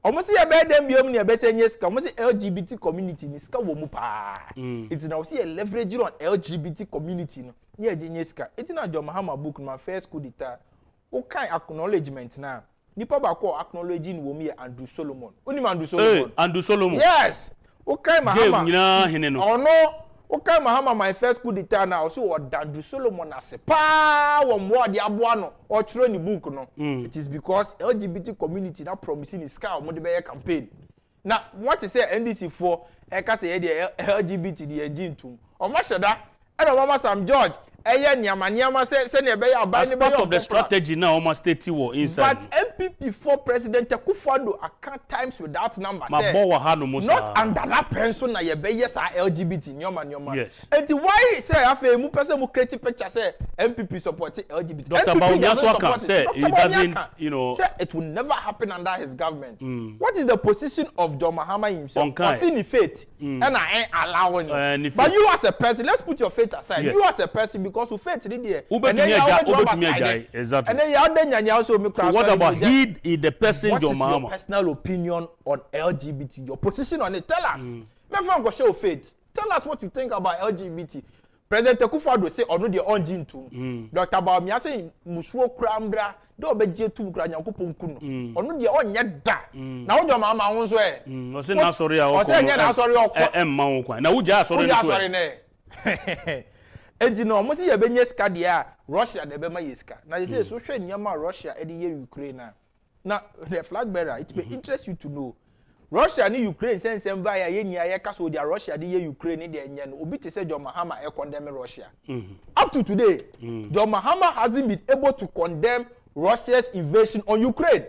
Omo se be dem biom ne be say nyeska. Omo se LGBT community niska wo mu pa. It's now see a leverage on LGBT community no. Ni nyeska. It's na John Mahama book my first coup d'etat. O kind acknowledgement na. Nipa ba ko acknowledging wo me Andrew Solomon. Oni Andrew Solomon. Andrew Solomon. Yes. O kind Mahama. Nyina hene no. Ono okay, Mahama, my first coup d'etat now, also Andrew Solomon as a power more the abuano or training book. No, it is because LGBT community now promising is scar model campaign. Now, what is say NDC for? I can say the LGBT the engine too. Or much of that. I don't want Sam George. Nyama say as part of the strategy now, almost 30 war inside. But MPP for President akufo-addo I can't times without number. Not under that person na yes are LGBT nyoma. Yes. And why say afa mu person mu create picture say MPP support LGBT. Dr. Baumia say it doesn't, you know. Say it will never happen under his government. What is the position of John Mahama himself? Passing faith and I ain't allowing. But you as a person, let's put your faith aside. Yes. You as a person because you faith in there. And then exactly. And then you also so what about he is the person John Mahama? What is your personal opinion on LGBT? Your position on it? Tell us. Go show faith. Tell us what you think about LGBT. President akufo-addo say ono the onjin to. Dr. Baumia say musuo krambra do obeje tu kra nyankopon kuno. Ono the onye da. Na wo John Mahama won so e. O say na sorry a o ko. O say na sorry o ko. Emma won kwan. Na wo ja sorry ne. Enti no mo say ye benye ska de a Russia de be ma yeska. Na they say so hwe nyama Russia e de ye Ukraine na. Na the flag bearer it may interest you to know. Russia and Ukraine send via ye kaso dia Russia de Ukraine de enye no obi te say John Mahama e condemn Russia. Up to today, John Mahama hasn't been able to condemn Russia's invasion on Ukraine.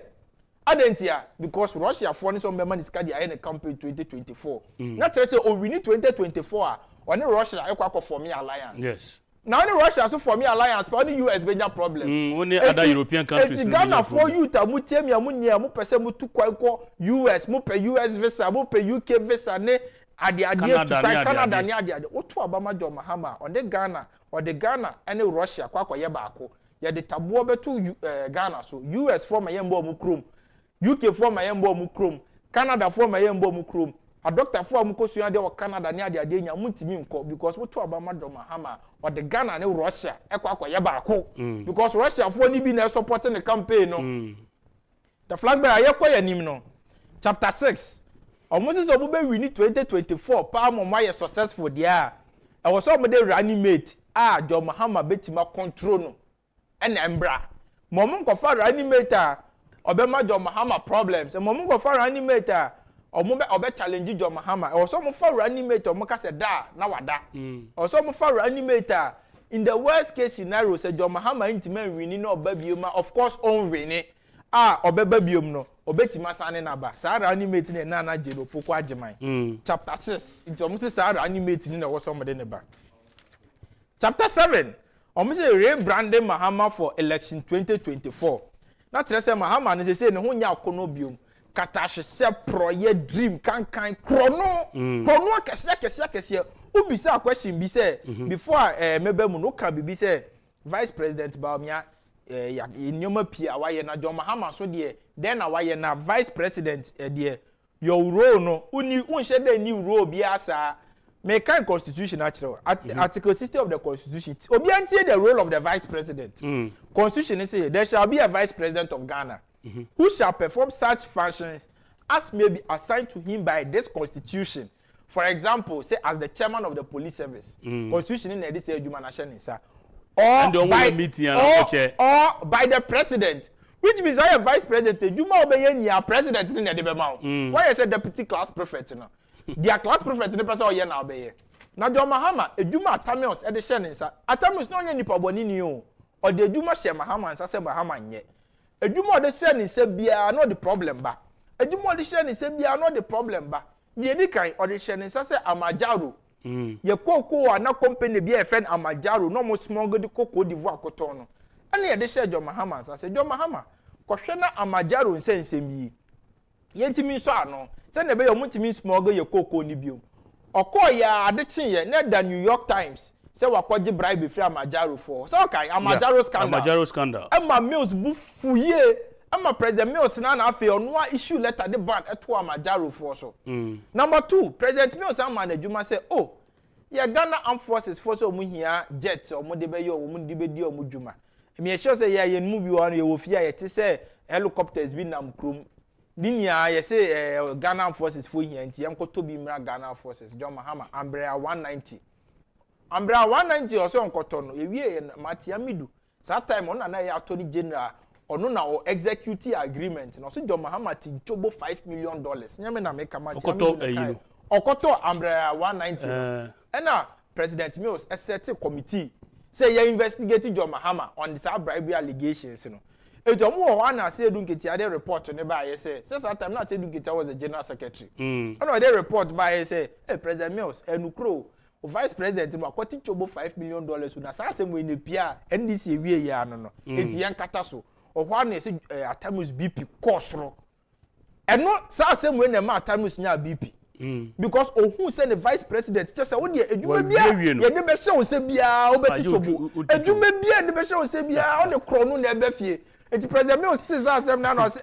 Adentia because Russia for any some man is carry in a campaign 2024. Not say we need 2024 when Russia e form alliance. Yes. Now the Russia so form alliance but the US be that problem. Only other European countries. It's Ghana for you ta mu tiem ya mu nia mu pese mu tu kwanko US mu pe US visa mu pe UK visa ne ade Canada ne ade otu abama John Mahama on the Ghana or the Ghana and Russia kwa ye baako ye de tabuo betu Ghana so US for my yembo mu krom UK for my yembo mu krom Canada for my yembo mu krom a doctor for mu kosuya de Canada ne ade nya mutimi nko because otu abama John Mahama or the Ghana and Russia ekwa ye baako because Russia for ni bi na supporting the campaign no the flag bearer ye kwa yanim no chapter 6 almost so we win 2024 pa mo ma ye successful there I was some dey reanimate John Mahama betima control no and embra momon ko fa reanimator obema John Mahama problems momon ko fa reanimator obe challenge John Mahama or some for reanimator mo ka say da na wada or some for reanimator in the worst case scenario say John Mahama intimate win no obabioma of course on win obebabiom no obetima sane na ba sa reanimate na na jero poko ageman chapter 6 into almost sa reanimate ni na wo some de ne ba chapter 7 almost rebranding Mahama for election 2024 na tell say Mahama ne say ne ho nya akono biom katashi se proye dream kan krono kese ubisa question bi say before mebe mu no ka bi say Vice President Baumia nyoma pia waye na John Mahama so de then na waye na Vice President de your role no uni unhye de new role bi asa me kan constitution actually article 60 of the constitution obi antie the role of the Vice President constitution say there shall be a Vice President of Ghana who shall perform such functions as may be assigned to him by this constitution. For example, say as the chairman of the police service, constitution in this human nation or by the president, which means I am vice president, you ma obey your president in the debate. Why is a deputy class prefect now? Their class prefect in the person or now obey. Now John Mahama, a Juma Atamios edition is Atamios no any problem in you or the Juma share Mahama and say Mahama yet. A Juma edition is say bia not the problem ba. A Juma edition is say bia not the problem ba. die di kan o de hye ne nsa se amajaro ye koko ana company bi e friend amajaro no mo smuggle di koko divu akoton no ana ye de hye John Mahama nsa se John Mahama kwohwe na amajaro nsensem yi yentimi so ano se na be yo mutimi smuggle ye koko ni biom okoya adechi ye na da New York Times se wakoje bribe free amajaro for so okay amajaro scandal Emma Mills bufuye Emma President Mills na afi ono issue letter the ban eto amajaro for so number 2 President Mills am na adwuma say oh ye Ghana Armed Forces for so mu hia jet omo de be yo omo de be di omo dwuma me sure say ye mu bi won ye wo fia ye te say helicopters bi nam krom Dinia ye say Ghana Armed Forces for hia nti yam koto bi mra Ghana Forces John Mahama Umbrella 190 Umbrella 190 also onkoto no ewie Matia Midu that time on na ya Attorney General ono na o execute agreement no so John Mahama ti chobo $5 million nyame na make Matia Midu okoto Umbrella 190 na President Mills set committee say you investigate John Mahama on the bribery allegations no Ejomo o na say Edunketi ade report ne ba ye say that time na say Edunketi was the general secretary ono dey report ba ye say President Mills enukro Vice President mo akwati chobo $5 million na sa asem we ne pia NDC ewie ya no enti yan kata so ohwa na se Atamus BP kosro eno sa asem we ne ma Atamus nya BP because ohun say the Vice President just say wo de edwuma bia ye de be hye wo se bia wo beti chobo edwuma bia de be hye wo se bia wo de krono na ebe fie enti President me still sa asem na no say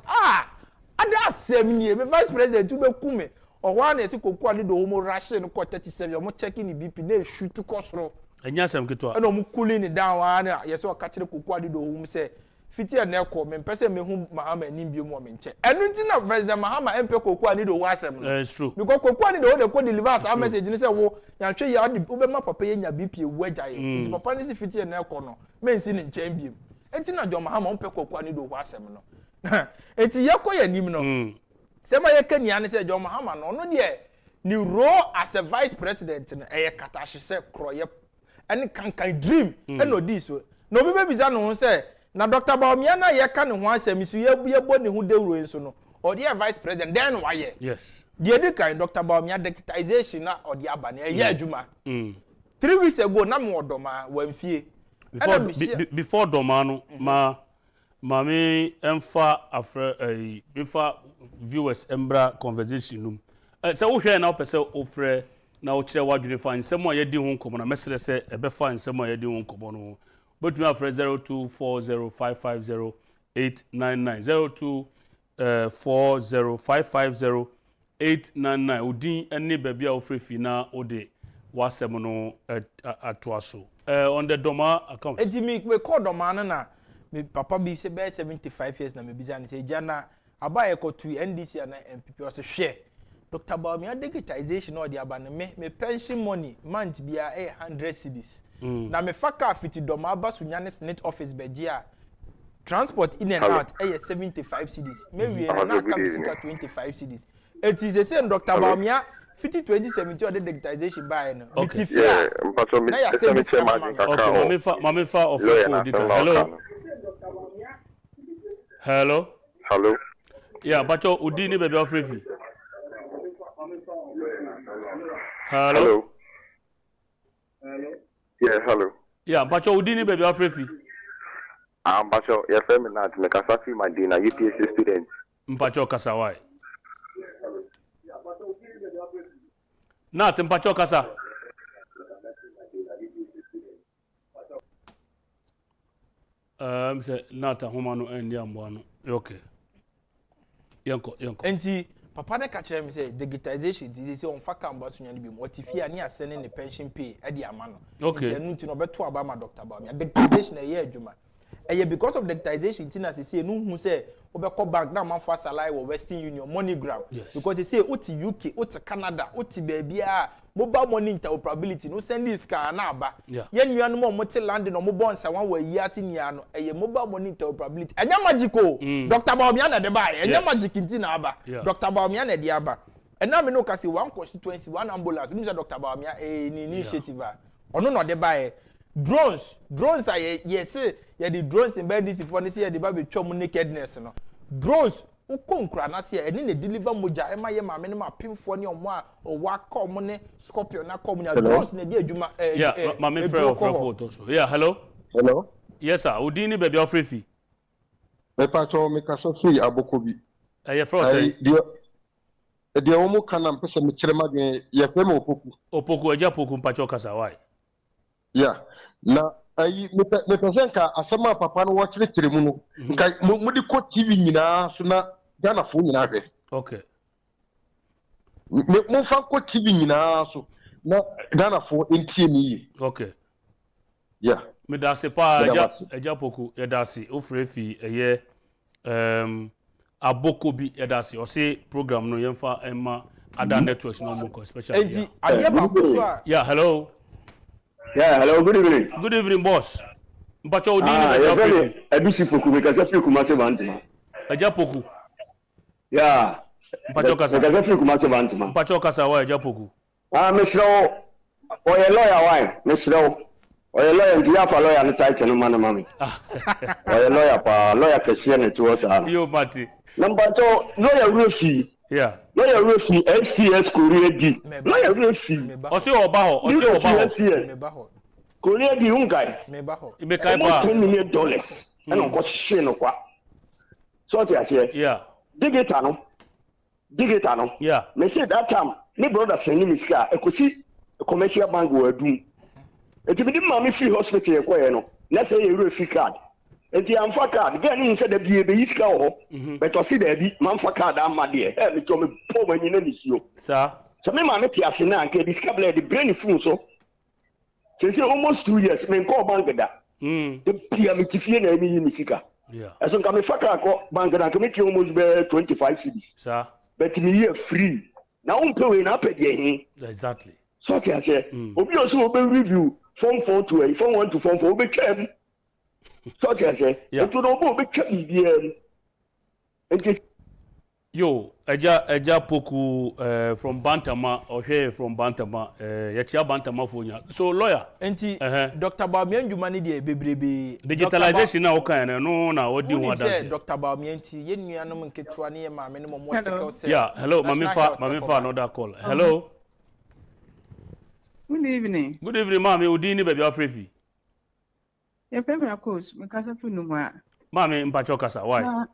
ada asem ni me Vice President wo be kume ohwa na esi kokua ni do homo rashe no 37 omo checking BP na shoot kosro enya sem ketwa na omo cooling it down ana yeso ka kire kokua di do homo say fiti na ekọ me pese me hu Mahama ni bi mu o me nche enu nti na President Mahama empe kokua ni do wo asem no it's true because kokua ni do ko deliver as message ni say wo ya hwe ya ube ma papa ye nya BP ewu ajaye nti papa ni si fiti na ekọ no me nsi ni nche bi enti na John Mahama empe kokua ni do wo asem no enti yakọ ya nim no Sema ye Kenya ne say John Mahama no de ni role as a vice president no e katashi say kroye any can dream and no this no be biza no say na Dr. Baumia na ye ka ne ho asem su ye bo ne ho dewro nso no or the vice president then why yes the dey kind Dr. Baumia digitalization na or the aba na ye adwuma 3 weeks ago na me odoma wamfie before doma no Mami emfa afre ifa viewers embra conversation num se wo hwe na opese ofre na wo kire wadwene fa nsem a yedi ho nkomo na mesere se ebe fa nsem a yedi ho nkomo no botumi afre 0240550899 0240550899 odin ene bebia ofre fi na ode wasem no atoaso on the doma account edimi me call doma na me papa bi se be 75 years na me bizan say jana abaye ko tu NDC na MPP o se hwe Dr. Baumia digitalization or the abane me pension money month bia 100 cedis na me faka fiti doma aba sunyane senate office begia transport in and out 75 cedis me wie na kam sika 25 cedis it is the same Dr. Baumia 2017 or the digitalization by no okay na ya say Mamifa of hello yeah bacho udini bebe ofrefi hello yeah hello yeah bacho udini bebe ofrefi bacho ya femi na tumekasafi madina UPSC student mpacho kasawai na mpacho kasa say nata homano endi ambano okay yanko enti papa ne ka kire me say digitalization this say on faka ambaso nya bi mo tifia ne asene ne pension pay e di amano okay enti enu ti no beto aba ma Dr. Baumia digitalization e ye adwuma because of digitalization tina say no hu say obekọ bank na man for salary wo Western Union MoneyGram because they say oti UK oti Canada oti bebia mobile money interoperability no send this car na aba yen nuanu mo moti land no mo bonsa wan wa yi asinia no mobile money interoperability enya magico Dr. Baumia na de ba enya magic nti na aba Dr. Baumia na de aba ena me no ka say one constituency one ambulance we say Dr. Baumia ni initiative ono no de ba drones are yes the drones in bed this for say the ba be twom nakedness no drones ukonkura na se eni ne deliver moja ema ye ma me ne ma pemfo ne omo a owa Comm ne Scorpion na Comm nya drones ne di adwuma ma me frɛ of photo so yeah hello yes sir udini baby ofrefi me pacho me kasa fi abokobi ye frɛ say dia omo kana mpese me kyerɛ ma de ye fɛ me opoku Agyapong pacho kasa why yeah na ayi me pese nka asema papa no wo kyerɛ mu no nka mo di ko TV nyina so na Ghana fo nyina hwɛ okay mo fa ko TV nyina so na Ghana fo entie ni yi okay yeah me da se pa Agyapong ye da se ofrefi eye abokobi ye da se o se program no yemfa ema other networks no mo especially enti ade ba ko so a yeah hello good evening boss mpacho odini be Africa abisi poku me kasa fi Kumase bantima Agyapong yeah mpacho kasa kasa fi Kumase bantima mpacho kasa wa Agyapong me shiro o ye lawyer why me shiro o ye lawyer ndi afa lawyer no title no man mami o ye lawyer kese ne to sa yo mati number 2 lawyer refi yeah lawyer refi SPS Korea D lawyer refi o se oba ho me ba ho Korea D unkai me ba ho me kai ba $10 million and on what shit no kwa so what you say yeah digital no yeah me say that time me brother send me sika ekosi commercial bank wo adum enti me di mama free hospital ekoye no na say you refi card enti amfa card get ni say da bie be sika wo but o see da bi manfa card amade me to me po manyi na nisio sir so me mama ti ase na anke this cable the brain full so say almost 2 years me call bank da the pia me tifie na mi sika yeah eso nka me fa card ko bank da nka me ti almost be 25 cedis sir but me here free na umpe we na pede hin exactly so ti ase obi o so obi review form 4 to form 1 to form 4 obi twam so ti ase eto no obi twam bia enti yo Agyapong from Bantama or here from Bantama ya Bantama fonya so lawyer enti Dr. Baumia ndwuma ne de bebrebe digitalization na okan no na odi ho adanse Dr. Baumia enti ye nuanom nketua ne ye maame ne mo seka say yeah hello mami fa another call hello good evening mami odi ni baby afrefi ye peme akos me kasa fu numa mami mpacho kasa why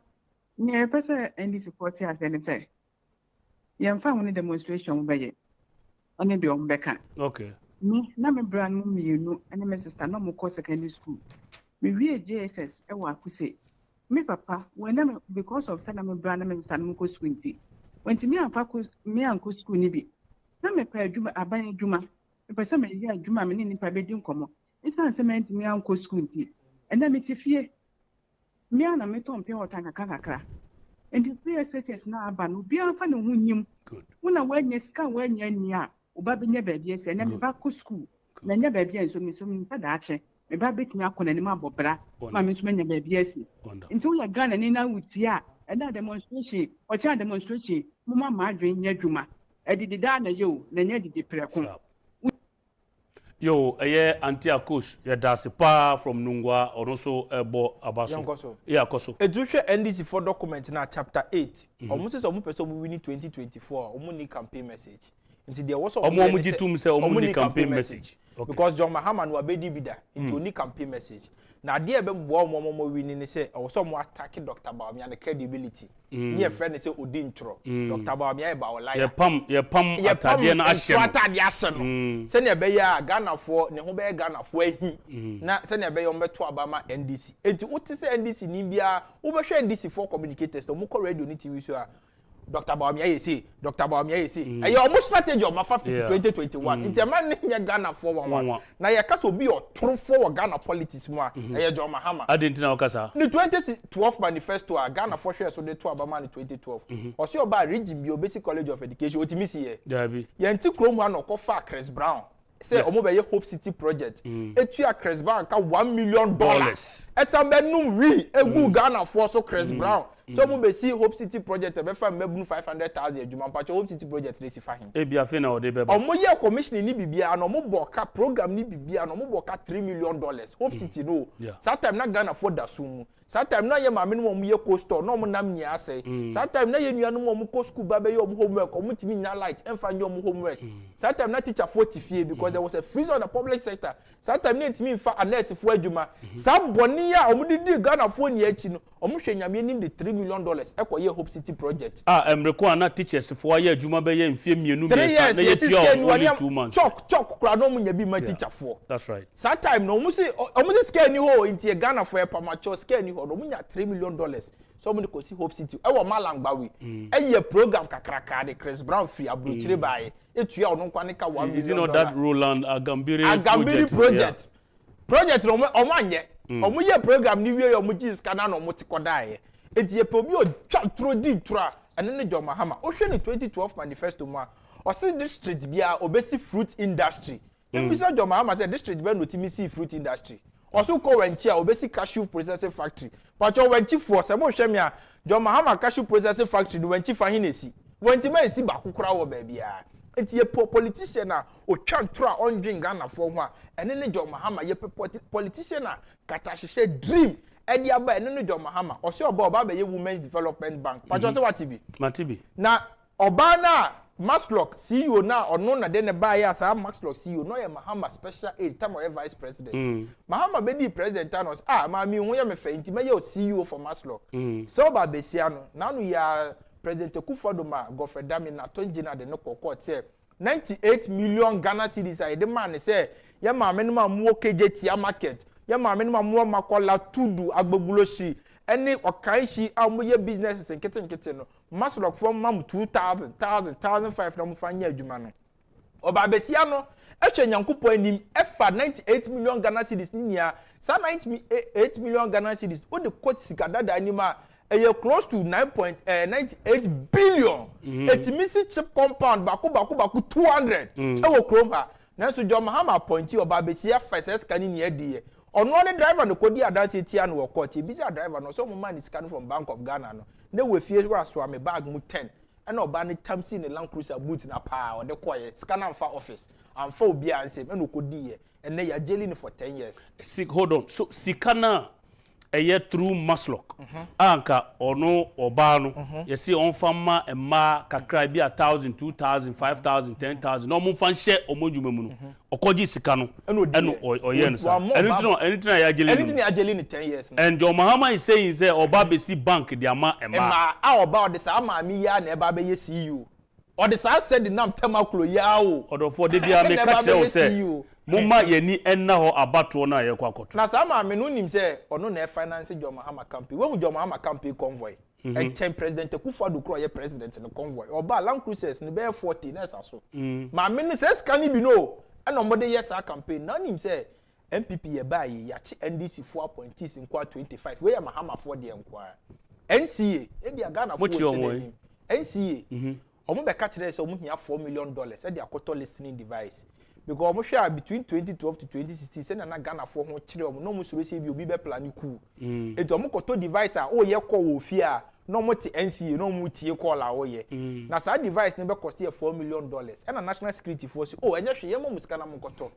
ne pese ndi support as dem say ye mfa ho demonstration be ye one de ombeka okay me na me brand mu mienu ene me sister no mo secondary school me wie JSS e wa akuse me papa when na because of say na me brand me sister no ko school ndi when me amfa ko me anko school ni bi na me pa adwuma aban adwuma me pese me ye adwuma me ni nipa be di nkomo itan se me anko school ndi ena me ti fie me ana me to mpe wota kakra and the PSHS na aba no bia fa ne ho nyim wona wanya sika wanya ni a oba benya baabi ese na me ba ko school na nya baabi enso me so me da ache me ba betimi akona ni ma bobra ma me tuma nya baabi ese nti wo ya Ghana ni na wuti a na demonstration o cha demonstration mo ma adwen nya dwuma edidi da na yo na nya didi preko yo anti akos ya dase pa from Nungwa or so ebo abaso yeah koso eduhwe NDC for document na chapter 8 almost so mo person we win 2024 omo ni campaign message nti there was omo jitum say omo ni campaign message because John Mahama no abedi bida nti oni campaign message na de ebe mbo omo win ni say o so mo attack Dr. Baumia the credibility ni e friend say odi ntro Dr. Baumia e ba olaya ye pam atade na ahye atade ahye no se ne be ya Ghana fo ne ho be Ghana fo ahi na se ne be yo mbeto abama NDC enti uti se NDC ni bia wo be hwe NDC for communicators to mo ko radio ni TV so a Dr. Baumia yesi ayi almost strategy of mafa 2021 nti man nya Ghana for one na ye kasa obi otoro for Ghana politics mu a ayi John Mahama adentina okasa ni 2012 manifesto a Ghana for share so de to abama ni 2012 o se oba regime bi basic college of education otimi si ye dabi ye nti krom ha no kofa Chris Brown say omo be ye Hope City project etua Chris Brown ka $1 million esambe num wi egu Ghana for so Chris Brown so mo be see Hope City project e be fa mebunu 500,000 adwuma mpacho Hope City project dey si fa hin e bia fe na o dey be ba omo ye commission ni bibia na omo boka program ni bibia na omo boka $3 million Hope City no that time na Ghana for da sumu that time na ye ma me no omo ye coaster na omo nam nya ase that time na ye nua no omo ko school ba be ye omo homework omo timi nya light emfa nya omo homework that time na teacher 40 fie because there was a freeze on the public sector that time na timi fa nurse fo adwuma sa boni ya omo didi Ghana fo ni achi no omo hwe nyame nim de $3 million ekoye Hope City project emreko ana teachers fo aye adwuma be ye mfie mienu mesa na ye tia only 2 months chok kura no omo nya bi ma teacher fo that's right that time no omo si scare ni ho intie Ghana fo e pamacho scare ni ho no omo nya $3 million so omo ko si Hope City e wo malangbawi eye program kakraka de Chris Brown free abrochire bae etua ono kwa ne ka $1 million is it not that Roland Agambiri project no omo anye omo ye program ni wie omo ji scanner no omo ti kodae etie pe obi o twa tro di tra ene ne John Mahama o hwe ne 2012 manifesto ma o se district bia obesi fruit industry Mr. John Mahama said district be no timisi fruit industry also ko wenchi a obesi cashew processing factory pacho wenchi for se mo hwe me a John Mahama cashew processing factory no wenchi fa hinesi wenchi ma esi ba kokora wo ba bia enti ye politician a o twa tro a ondwen Ghana fo ho a ene ne John Mahama ye politician a kata hye dream edi aba ene ne John Mahama o se oba be ye women's development bank pacho se watibi matibi na oba na Maxlock CEO na ono na de ne ba ya sa Maxlock CEO no ye Mahama special aid time or vice president Mahama be di president anos ma mi hu ye me fa nti me ye CEO for Maxlock so ba besia no na no ya president akufo-addo ma Godfrey Dami na tonjina de no kokot say 98 million Ghana cedis a de man say ye ma me no ma mu KJT market ye ma me no ma mu makola tudu agbogbuloshi any okanshi amuye businesses nkete no Maxlock from mam 2,000 na mufanya adwuma no oba besia no ehwe nyankopɔ anim efa 98 million Ghana cedis ni nia sa 98 million Ghana cedis o de quote sikadada anima eye close to 9.98 billion etimisi chip compound baku 200 ewo krom ha na so John Mahama appointee oba besia first scan ni adie ono ne driver no kodi adanse tia no court e bisa driver no so mo man is scan from Bank of Ghana no na we fie wura so am bag mu 10 and oba ne tamsi ne Land Cruiser boot na pa o de koye scan am fa office am fa obi ansem e no kodi ye and na ya jailing for 10 years hold on so sikana eye through Maxlock anka ono oba no yesi on fama ema kakra bi 1,000 2,000 5,000 10,000 no mo fan share omodwuma mu no okoji sika no eno oye no sa anything ya jeli ni 10 years and John Mahama is saying say oba be si bank di ama ema oba o de sa ama mi ya na eba be ye CEO o de sa said nam temaklo ya o odofo de bia me ka tell say mumma yeni enna ho abato na ye kwakoto na sa ma me no nim say ono na finance John Mahama campaign we John Mahama campaign convoy and president akufo-addo kro ye president no convoy oba Land Cruisers ni be 40 na so ma me ni say scan bi no and omode yes our campaign na nim say MPP ye ba ye ya chi NDC 4.6 nkwa 25 we Mahama for de nkwa NCA e bia Ghana for NCA omo be catch say omo hia $4 million e de akoto listening device because omo share between 2012 to 2016 say na Ghana for ho kire omo no mo suro say bi obi be plan ku eto omo koto device a o ye ko wo fi a no mo ti NCA no mo tie call a o ye na sa device ne be cost $4 million e na national security force enye hwe ye mo musika na mo koto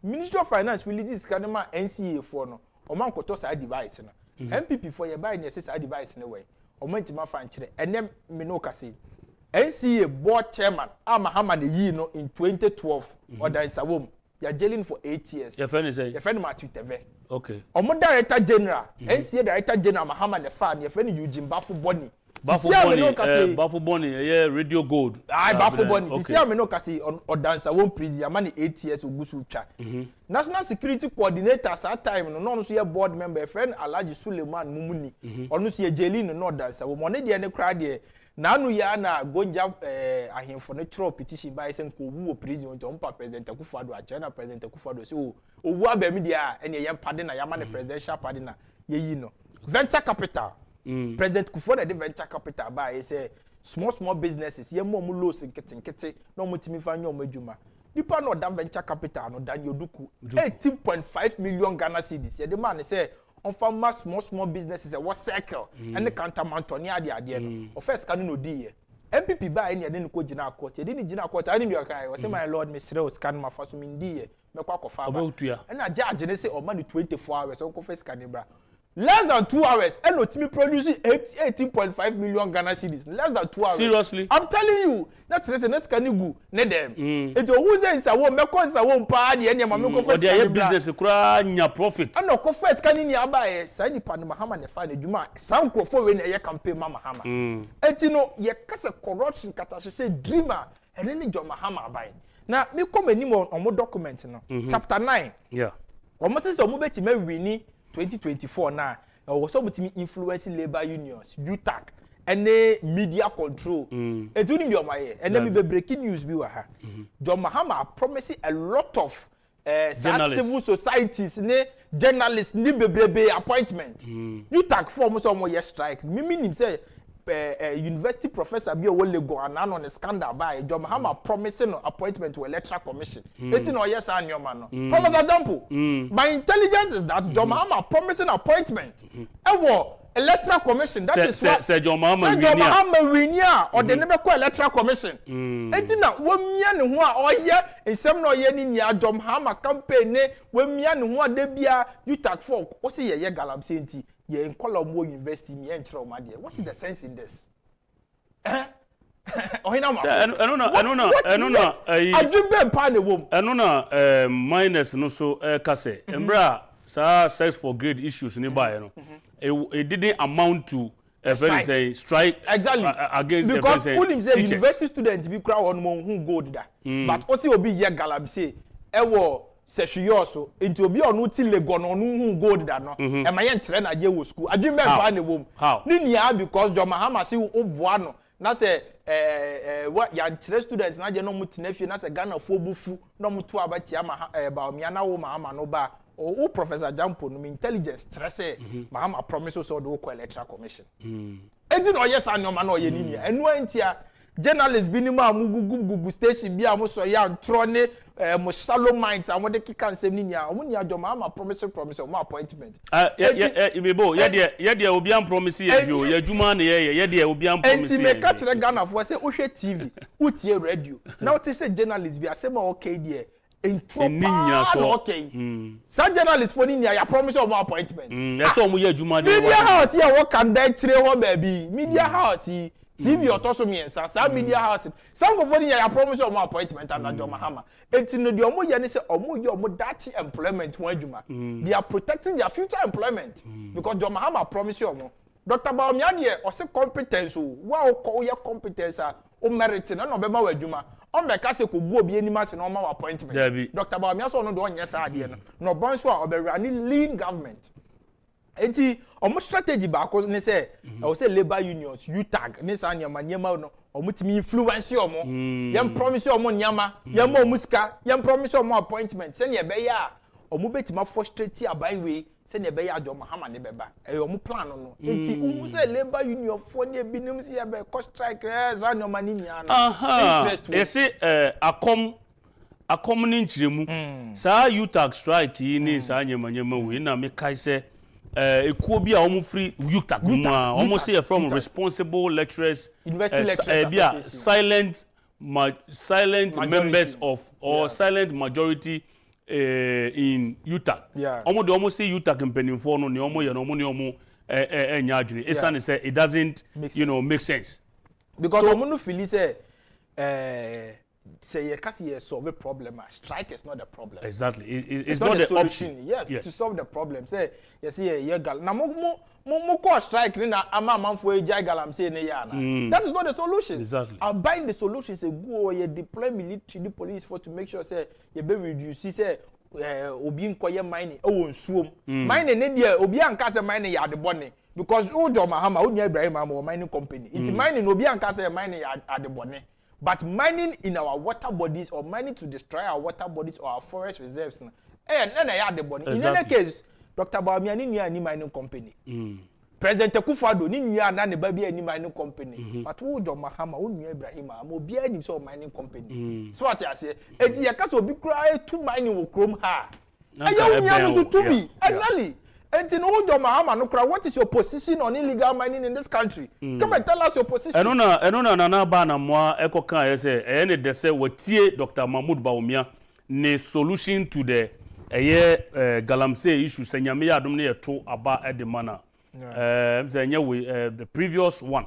Ministry of Finance will this scan ma NCA for no omo koto sa device na MPP for ye buy ne say sa device ne we omo ntima fa nkire ene me no kase NCA board chairman Mahama ne yi no in 2012 odan sawom ya jailing for 8 years your friend is say your friend Matthew Teve okay omo director general NCA director general Mahama ne fa ne friend Eugene Bafo Boni Bafo Boni yeah Radio Gold Bafo Boni sisi ame no kasi odan sawom prison ya man 8 years ogusu twa national security coordinator at time no so ye board member friend Alhaji Suleiman Mumuni onu so ye jailing no odan sawom one de ne kra de nanu ya na gonja ahemfo ne tro petition by say ko wu president on pa president akufo-addo a China president akufo-addo so owu abemi dia ene ye pade na ya ma ne presidential pade na ye yi no venture capital president akufo-addo de venture capital ba say small businesses ye mo loans nkete no mo timi fa nya o madwuma nipa no da venture capital no dan yoduku 18.5 million Ghana cedis ye de man say on farm small businesses a what circle and the countermount near the idea of first can no dear. MPP by any didn't go Gina Court, didn't Gina Court, I didn't was my lord, Miss Rose can my first in dear, Macquaco and I judge and say, oh, money 24 hours, Uncle Face Canibra. Less than 2 hours, and not me producing 18.5 million Ghana cedis. Less than 2 hours. Seriously? I'm telling you, that's the next canigu, ne them. It's a who says I won't make us, I won't party, and your mamma first business, a profit. And no confess can you buy Sani Panama and find a Juma, some for when a campaign Mama Hammer. And you know, ye cast a corruption catastrophe dreamer, and any John Mahama buying. Now, me come anymore on more documents, chapter 9. Yeah. Almost as a mobile to me, we 2024 now, was able to influencing labor unions, UTAC, and the media control. And doing your my and then be breaking news. John Mahama promising a lot of civil societies, journalists, baby appointment. UTAC form some more strike. Meaning say university professor be a will go and on a scandal by John Mahama promising appointment to Electoral Commission. It's no yes and your man. Promise example. My intelligence is that John Mahama promising appointment. Electoral Commission. That is what John Mahama winia or the never call Electoral Commission. It's not when me and who are here in some no yen in ya John Mahama campaign when me and who are debia you take for what's ye galam sainty. Ye in Colombo University, me and trauma dear. What is the sense in this? I minus no so kase. Embra sa sex for grade issues nearby, it didn't amount to a very say strike exactly against because who say university students be crowd on who go there. But also will be ye galam say Sessioso into be on uti legon on who go that no and my train at your school. I didn't remember womb. How? Ninia because John Mahama see Obuano. Na say what yan students na no mutinefi na say Ghana for bufu no mutu abati ama ba miana wo Mahama no ba o Professor Jampo no intelligence stress Mahama promise so do ko Electoral Commission. Enti no yes an no ma no ye ninia enu antia journalists bi ni ma gugu station bi am so ya trone mo shallow minds and what they can say ni nia omo nia John Mahama promise mo appointment ibebo ye de obi am promise ye bio ye dwuma na ye de obi am promise ye enti me catch the Ghana for say o hwe TV utie radio now what say journalists bi asema okay there okay some journalists for ni nia ya promise mo appointment ye so omo ye dwuma na media house here what can dey tire ho baby media house TV otoso miensa sa media house some of them ya promise of appointment and John Mahama enti no de omo ye ne say omo ye omo dirty employment won adwuma they are protecting their future employment because John Mahama promise omo Dr. Baumia de o say competence wa o ko ye competence o merit na no be ma wadwuma o be ka se ko gu obi anima se no ma appointment Dr. Baumia so no do onye sa ade no bon so o be run lean government. Enti omo strategy ba ko ne say I will say labor unions UTAG ne sa nyama no omo timi influence omo yem promise omo nyama yem omo ska yem promise omo appointment se ne be ya omo betima frustrate abai we se ne be ya John Mahama ne beba omo plan no enti omo say labor union for ne binim se ya be co strike za nyama ni nya no interest we say akom ni nchiremu sa UTAG strike ni sa nyama we na me kai say ekuo bi a omo free UTAC omo say from responsible lecturers silent members of or silent majority in UTAC omo de omo say UTAC mpanimfo no ne omo ye no omo ne omo enya adwene isane say it doesn't make sense because omo no feel say say you solve a problem. Strike is not the problem. Exactly. It's not the option. Yes, to solve the problem. Say you see you gal. Na mo call strike ni na ama manfo ejai galam say ne ya na. That is not the solution. Exactly. I'll bind the solution say go you deploy military, the police for to make sure say you be reduce say obi nkoye mining o nsuom. Mining ne dia obi anka say mining ya de bone because John Mahama o nya Ibrahim Mahama mining company. It mining obi anka say mining ya de bone. But mining in our water bodies or mining to destroy our water bodies or our forest reserves, in any case, Dr. Baumia ni mining company. President akufo-addo ni na ne baby any mining company. But who John Mahama, who Ibrahim Mahama, obi any so mining company. So what I say, eti yaka so bi kura two mining wo krom ha. Ayo nya no to be exactly. And in all John Mahama, no crowd, what is your position on illegal mining in this country? Come and tell us your position. Enona nana ba na moa ekoka yese ene de se watie Dr. Mahmoud Bawumia ne solution to the galamsey issue senyame ya adom ne yeto aba edemana. The previous one.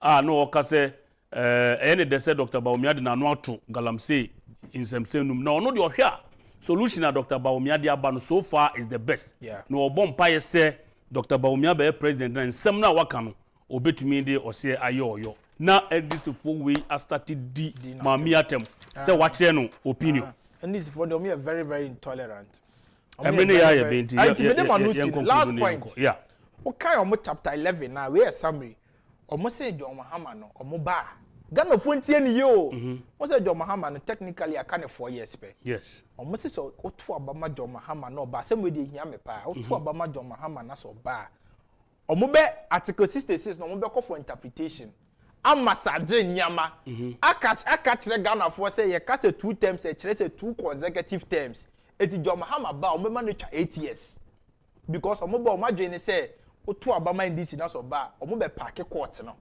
No okase ene de se Dr. Bawumia de na no ato galamsey in semsenum. No no de ohwa solution na Dr. Bawumia de aba no so far is the best. No obompa ye se Dr. Bawumia be president and sem na waka no obetumi de ose ayo na this full way I started di mami atem say watch no opinion and this for them are very very intolerant. Last point. Yeah. Okay, on chapter 11 now we are summary. Almost say John Mahama no omo ba. Ghana fontie ni yo. Mo say John Mahama no technically aka 4 years pe. Yes. Almost say so otu abama John Mahama no ba say we dey hia me pa. Otu abama John Mahama na so ba. Omo be article 66 no omo be call for interpretation. Amasaje nyama. Aka kire Ghana for say ye ka say 2 terms e kire say 2 consecutive terms. Eti John Mahama ba omo ma no twa 8 years. Because omo ba omo adwene say otu abama ndc na so ba omo be park court no.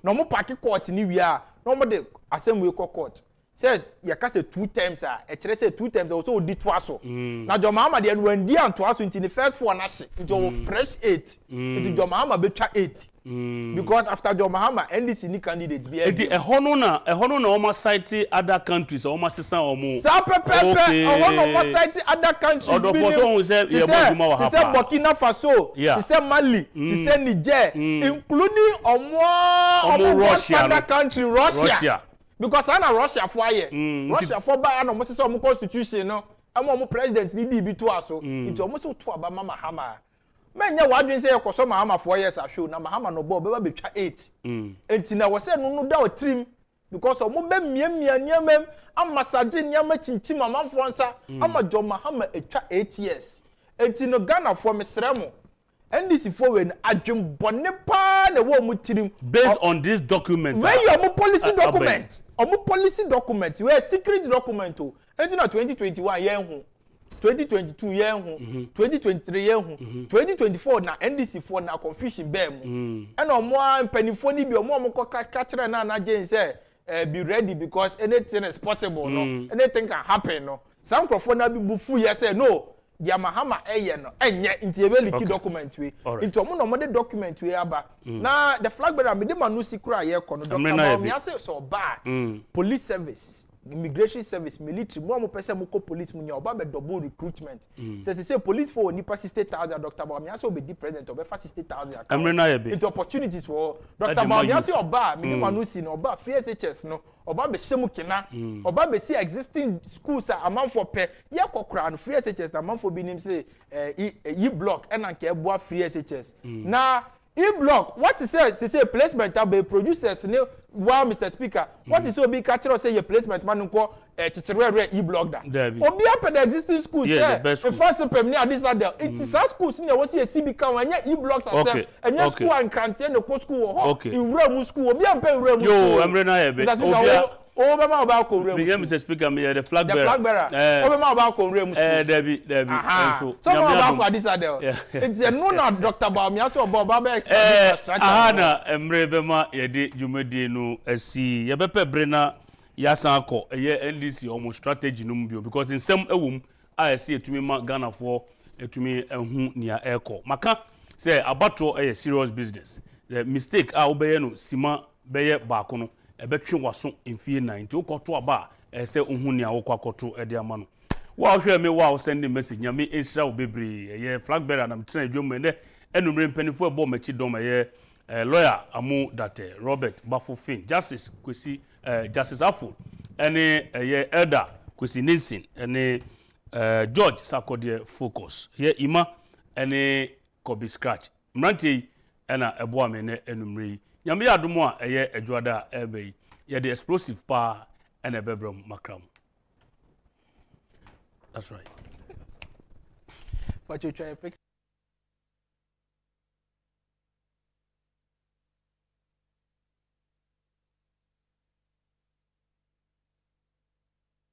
Na omo park court ni wi a na omo de assembly court. Say ye ka say 2 terms a e kire say 2 terms so odi to aso. Na John Mahama de wan di anto aso into the first 4 na hye. Into fresh 8. Eti John Mahama be twa 8. Because after John Mahama NDC ni candidate be eti ehono na omo cite other countries omo sesa omo sa pepepe omo cite other countries be say Burkina Faso to say Mali to say Niger including omo other country Russia. Because ana Russia for here Russia for ba na omo sesa omo constitution no omo president ni di bi to aso nti omo se to aba Mahama Menya wadwin say ekoso Mahama 4 years ahwe na Mahama no bo beba betwa 8. Enti na wo say no da o trim because omo be miamia niamam amasaje niama chinchim amanfo nsa ama John Mahama etwa 8 years. Enti no Ghana for mesremo NDC for when adwin bone pa na wo mu trim based on this document. When you omo policy document, omo policy document, we secret document o. Enti na 2021 yen ho 2022 year 2023 year 2024 na NDC for na confusion bear mu and omo mpanifo ni bi omo ka kire na Jane say be ready because anything is possible no anything can happen no some crofo na bi bufu ye say no dia Mahama eye no enye nti ebe liki document we nti omo no de document we aba na the flag bearer me de manu sikura ye kono Dr. Me say so ba police service immigration service military mo pese mo ko police mo nya oba be double recruitment say police for nipa 60,000 Dr. Bawumia say obedi president oba 60,000 into opportunities for Dr. Bawumia say oba me manu si no oba free SHS no oba be shemu kina oba be see existing schools a man for pe ye kokora no free SHS na man for bi nim say e block and anke eboa free SHS na E-block, what is say placement be producers wow Mr. Speaker. What is so be catcher say your placement man nko e-block da. Obi up the existing schools say the first permanent this other. It is our schools near was here CB kan when e-blocks are and your school and canteen no school in Remu school. Obi am pay Remu. Yo, I'm Obi Mama about Remu. Begin Mr. Speaker me the flag bearer. The flag bearer. Obi Mama about Remu. Debbie. So about this other. It's no na Dr. Bawumia so Baba expect structure. Na emre bema ye de dwumadi no asi ye bepe brena yasan akọ ye NDC almost strategy no mbio because in some ewum a see etumi ma Ghana for etumi ehu nia eko maka say abatro serious business the mistake a obeye no sima beye baako no ebetwe waso mfie 90 okoto aba say ohu nia okokoto ede ama no wa hwe me wa send message nyame ehira obebre ye flag bearer na mtena dwom ne enumre mpanifo ebo machi dom ye lawyer amu date Robert Bafofin Justice Kwesi Justice Afo ene ye elder Kwesi Nelson ene George Sakodie Focus ye ima ene Kobe Scratch mranti ena ebo amene enumre nyame adomo a ye adwada ebe ye the explosive pa ene bebrom makram. That's right. But you try